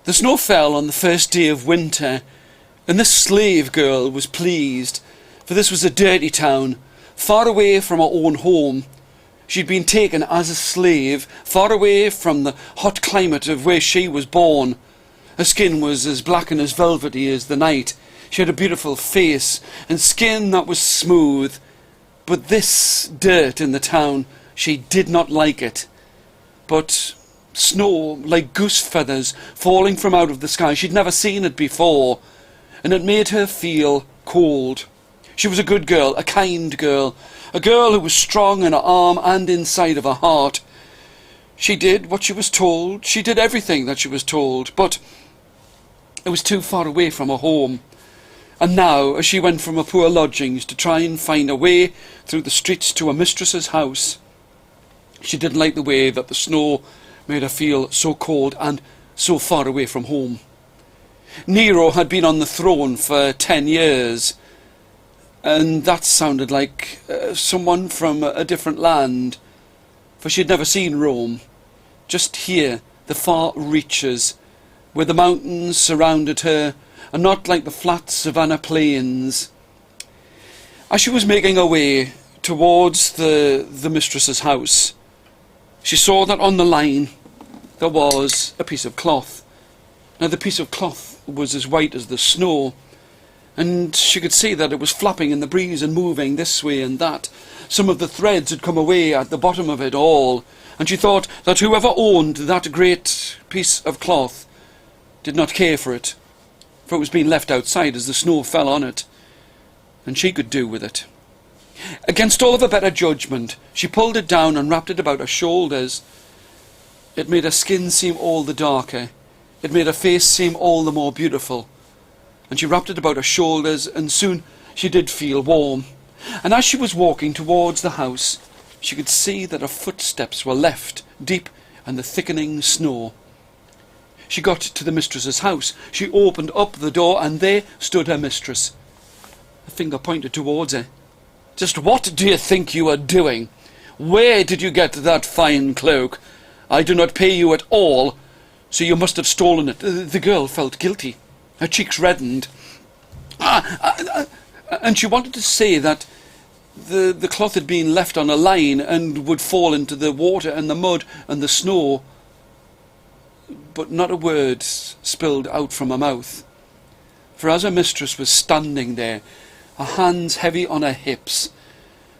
A: The snow fell on the first day of winter, and the slave girl was pleased, for this was a dirty town, far away from her own home. She'd been taken as a slave, far away from the hot climate of where she was born. Her skin was as black and as velvety as the night. She had a beautiful face and skin that was smooth, but this dirt in the town, she did not like it. But snow, like goose feathers, falling from out of the sky, she'd never seen it before, and it made her feel cold. She was a good girl, a kind girl, a girl who was strong in her arm and inside of her heart. She did what she was told, she did everything that she was told, but it was too far away from her home. And now, as she went from her poor lodgings to try and find a way through the streets to her mistress's house, she didn't like the way that the snow made her feel so cold and so far away from home. Nero had been on the throne for 10 years, and that sounded like someone from a different land, for she had never seen Rome. Just here, the far reaches, where the mountains surrounded her, and not like the flat savannah plains. As she was making her way towards the mistress's house, she saw that on the line there was a piece of cloth. Now the piece of cloth was as white as the snow, and she could see that it was flapping in the breeze and moving this way and that. Some of the threads had come away at the bottom of it all, and she thought that whoever owned that great piece of cloth did not care for it, for it was being left outside as the snow fell on it, and she could do with it. Against all of her better judgment, she pulled it down and wrapped it about her shoulders. It made her skin seem all the darker. It made her face seem all the more beautiful. And she wrapped it about her shoulders, and soon she did feel warm. And as she was walking towards the house, she could see that her footsteps were left deep in the thickening snow. She got to the mistress's house. She opened up the door, and there stood her mistress. A finger pointed towards her. "Just what do you think you are doing? Where did you get that fine cloak? I do not pay you at all, so you must have stolen it." The girl felt guilty. Her cheeks reddened. And she wanted to say that the cloth had been left on a line and would fall into the water and the mud and the snow. But not a word spilled out from her mouth. For as her mistress was standing there, her hands heavy on her hips,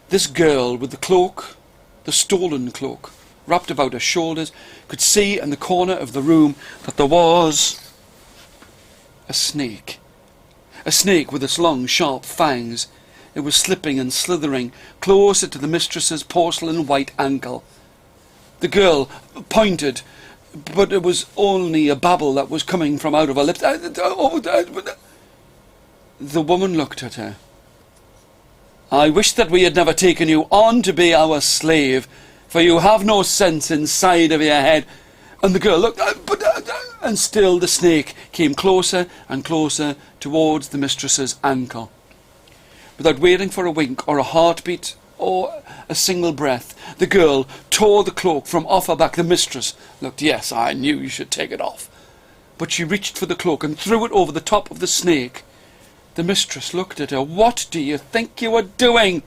A: this girl with the cloak, the stolen cloak, wrapped about her shoulders, could see in the corner of the room that there was a snake. A snake with its long, sharp fangs. It was slipping and slithering closer to the mistress's porcelain white ankle. The girl pointed, but it was only a babble that was coming from out of her lips. The woman looked at her. "I wish that we had never taken you on to be our slave, for you have no sense inside of your head." And the girl looked, and still the snake came closer and closer towards the mistress's ankle. Without waiting for a wink or a heartbeat or a single breath, the girl tore the cloak from off her back. The mistress looked. "Yes, I knew you should take it off." But she reached for the cloak and threw it over the top of the snake. The mistress looked at her. "What do you think you are doing?"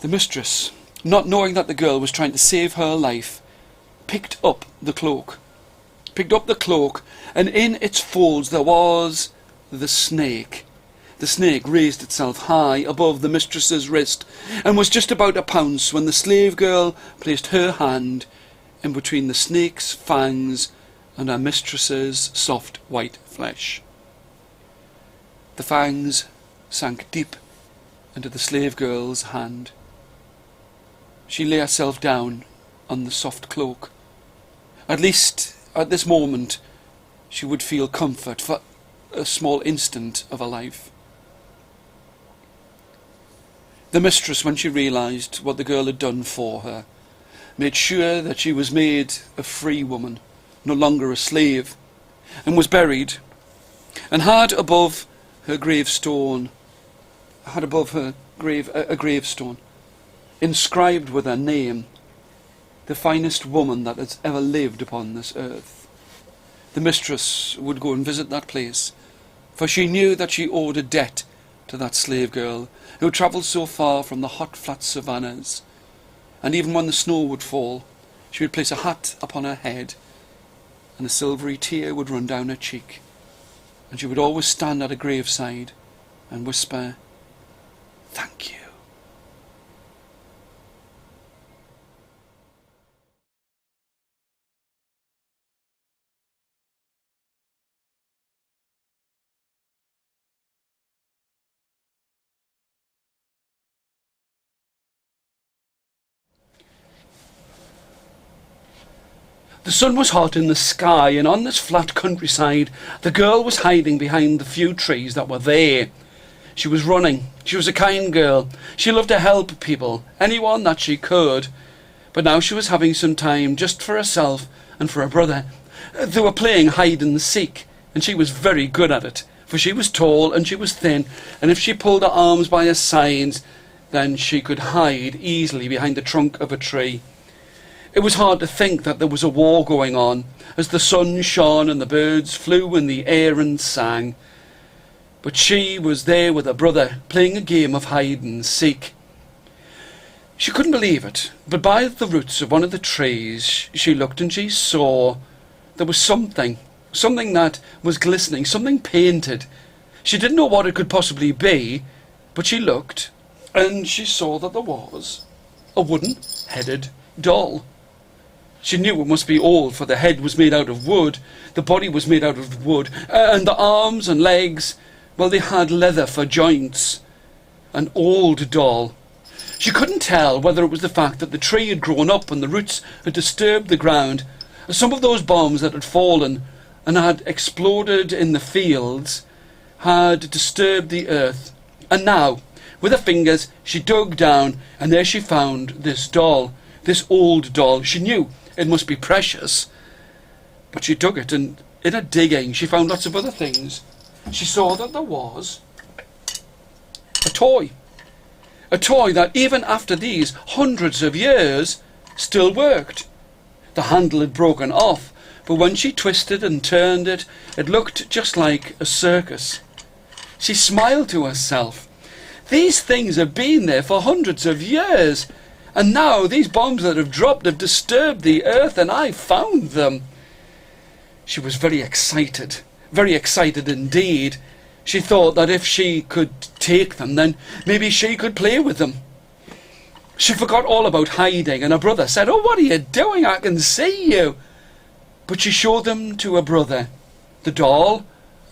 A: The mistress, not knowing that the girl was trying to save her life, picked up the cloak, and in its folds there was the snake. The snake raised itself high above the mistress's wrist and was just about to pounce when the slave girl placed her hand in between the snake's fangs and her mistress's soft white flesh. The fangs sank deep into the slave girl's hand. She lay herself down on the soft cloak. At least at this moment she would feel comfort for a small instant of her life. The mistress, when she realised what the girl had done for her, made sure that she was made a free woman, no longer a slave, and was buried, and had above her gravestone, a gravestone, inscribed with her name, "The finest woman that has ever lived upon this earth." The mistress would go and visit that place, for she knew that she owed a debt to that slave girl who travelled so far from the hot flat savannas, and even when the snow would fall, she would place a hat upon her head, and a silvery tear would run down her cheek, and she would always stand at a graveside and whisper, "Thank you." The sun was hot in the sky, and on this flat countryside the girl was hiding behind the few trees that were there. She was running. She was a kind girl. She loved to help people, anyone that she could. But now she was having some time just for herself and for her brother. They were playing hide and seek, and she was very good at it, for she was tall and she was thin, and if she pulled her arms by her sides, then she could hide easily behind the trunk of a tree. It was hard to think that there was a war going on, as the sun shone and the birds flew in the air and sang. But she was there with her brother, playing a game of hide and seek. She couldn't believe it, but by the roots of one of the trees she looked and she saw there was something that was glistening, something painted. She didn't know what it could possibly be, but she looked and she saw that there was a wooden-headed doll. She knew it must be old, for the head was made out of wood, the body was made out of wood, and the arms and legs, well, they had leather for joints. An old doll. She couldn't tell whether it was the fact that the tree had grown up and the roots had disturbed the ground. Some of those bombs that had fallen and had exploded in the fields had disturbed the earth. And now, with her fingers, she dug down, and there she found this doll, this old doll. She knew it must be precious, but she dug it, and in her digging she found lots of other things. She saw that there was a toy that even after these hundreds of years still worked. The handle had broken off, but when she twisted and turned it, it looked just like a circus. She smiled to herself. These things have been there for hundreds of years, and now these bombs that have dropped have disturbed the earth, and I found them. She was very excited indeed. She thought that if she could take them, then maybe she could play with them. She forgot all about hiding, and her brother said, "Oh, what are you doing? I can see you." But she showed them to her brother, the doll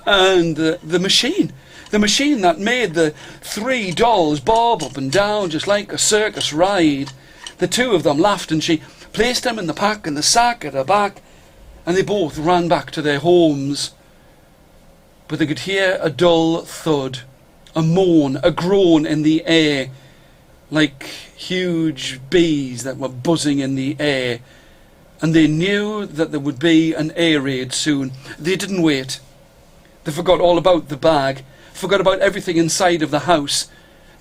A: and the machine. The machine that made the 3 dolls bob up and down just like a circus ride. The two of them laughed, and she placed them in the pack and the sack at her back, and they both ran back to their homes. But they could hear a dull thud, a moan, a groan in the air, like huge bees that were buzzing in the air. And they knew that there would be an air raid soon. They didn't wait. They forgot all about the bag, forgot about everything inside of the house.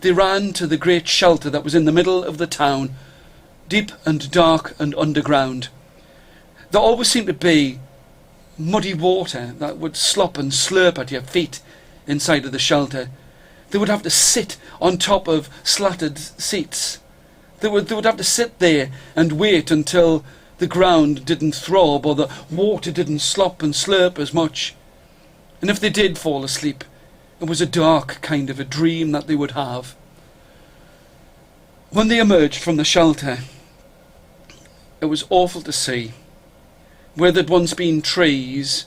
A: They ran to the great shelter that was in the middle of the town, deep and dark and underground. There always seemed to be muddy water that would slop and slurp at your feet inside of the shelter. They would have to sit on top of slatted seats. They would have to sit there and wait until the ground didn't throb or the water didn't slop and slurp as much. And if they did fall asleep, it was a dark kind of a dream that they would have. When they emerged from the shelter, it was awful to see. Where there'd once been trees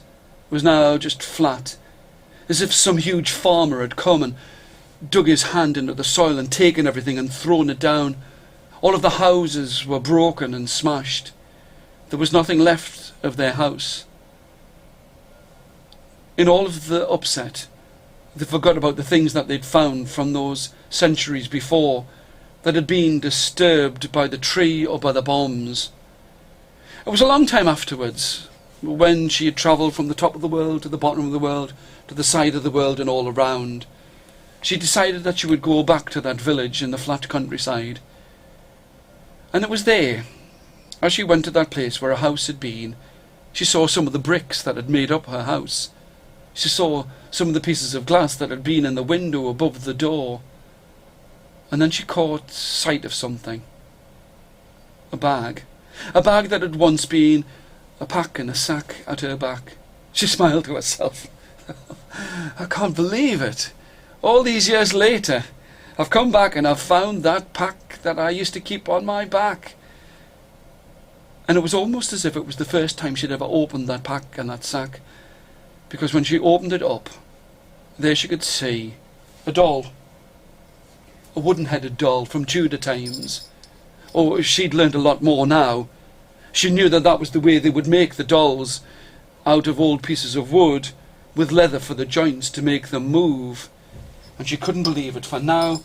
A: was now just flat, as if some huge farmer had come and dug his hand into the soil and taken everything and thrown it down. All of the houses were broken and smashed. There was nothing left of their house. In all of the upset, they forgot about the things that they'd found from those centuries before that had been disturbed by the tree or by the bombs. It was a long time afterwards, when she had travelled from the top of the world to the bottom of the world, to the side of the world and all around. She decided that she would go back to that village in the flat countryside. And it was there, as she went to that place where her house had been, she saw some of the bricks that had made up her house. She saw some of the pieces of glass that had been in the window above the door. And then she caught sight of something. A bag. A bag that had once been a pack and a sack at her back. She smiled to herself. I can't believe it. All these years later, I've come back and I've found that pack that I used to keep on my back. And it was almost as if it was the first time she'd ever opened that pack and that sack. Because when she opened it up, there she could see a doll. A wooden-headed doll from Tudor times. Oh, she'd learned a lot more now. She knew that that was the way they would make the dolls, out of old pieces of wood, with leather for the joints to make them move. And she couldn't believe it, for now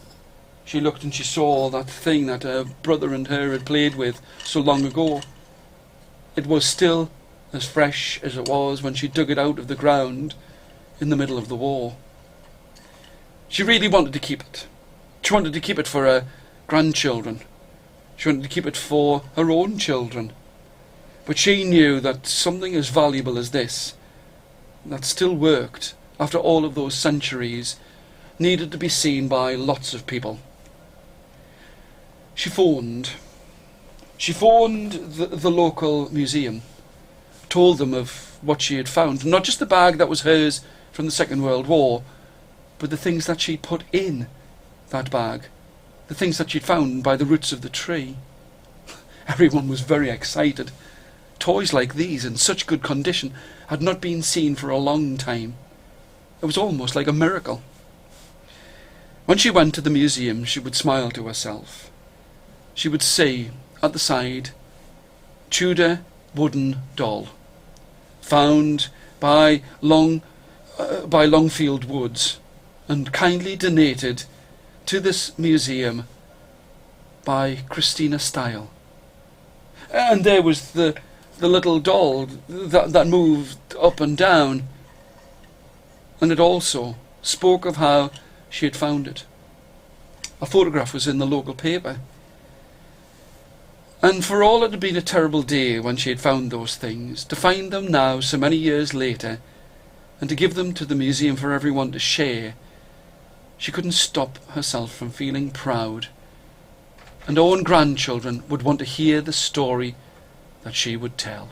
A: she looked and she saw that thing that her brother and her had played with so long ago. It was still as fresh as it was when she dug it out of the ground in the middle of the war. She really wanted to keep it. She wanted to keep it for her grandchildren. She wanted to keep it for her own children. But she knew that something as valuable as this, that still worked after all of those centuries, needed to be seen by lots of people. She phoned. She phoned the local museum, told them of what she had found. Not just the bag that was hers from the Second World War, but the things that she'd put in that bag, the things that she'd found by the roots of the tree. Everyone was very excited. Toys like these in such good condition had not been seen for a long time. It was almost like a miracle. When she went to the museum, she would smile to herself. She would see, at the side, Tudor wooden doll, found by Longfield Woods, and kindly donated to this museum by Christina Style. And there was the little doll that moved up and down, and it also spoke of how she had found it. A photograph was in the local paper. And for all it had been a terrible day when she had found those things, to find them now so many years later, and to give them to the museum for everyone to share, she couldn't stop herself from feeling proud. And her own grandchildren would want to hear the story that she would tell.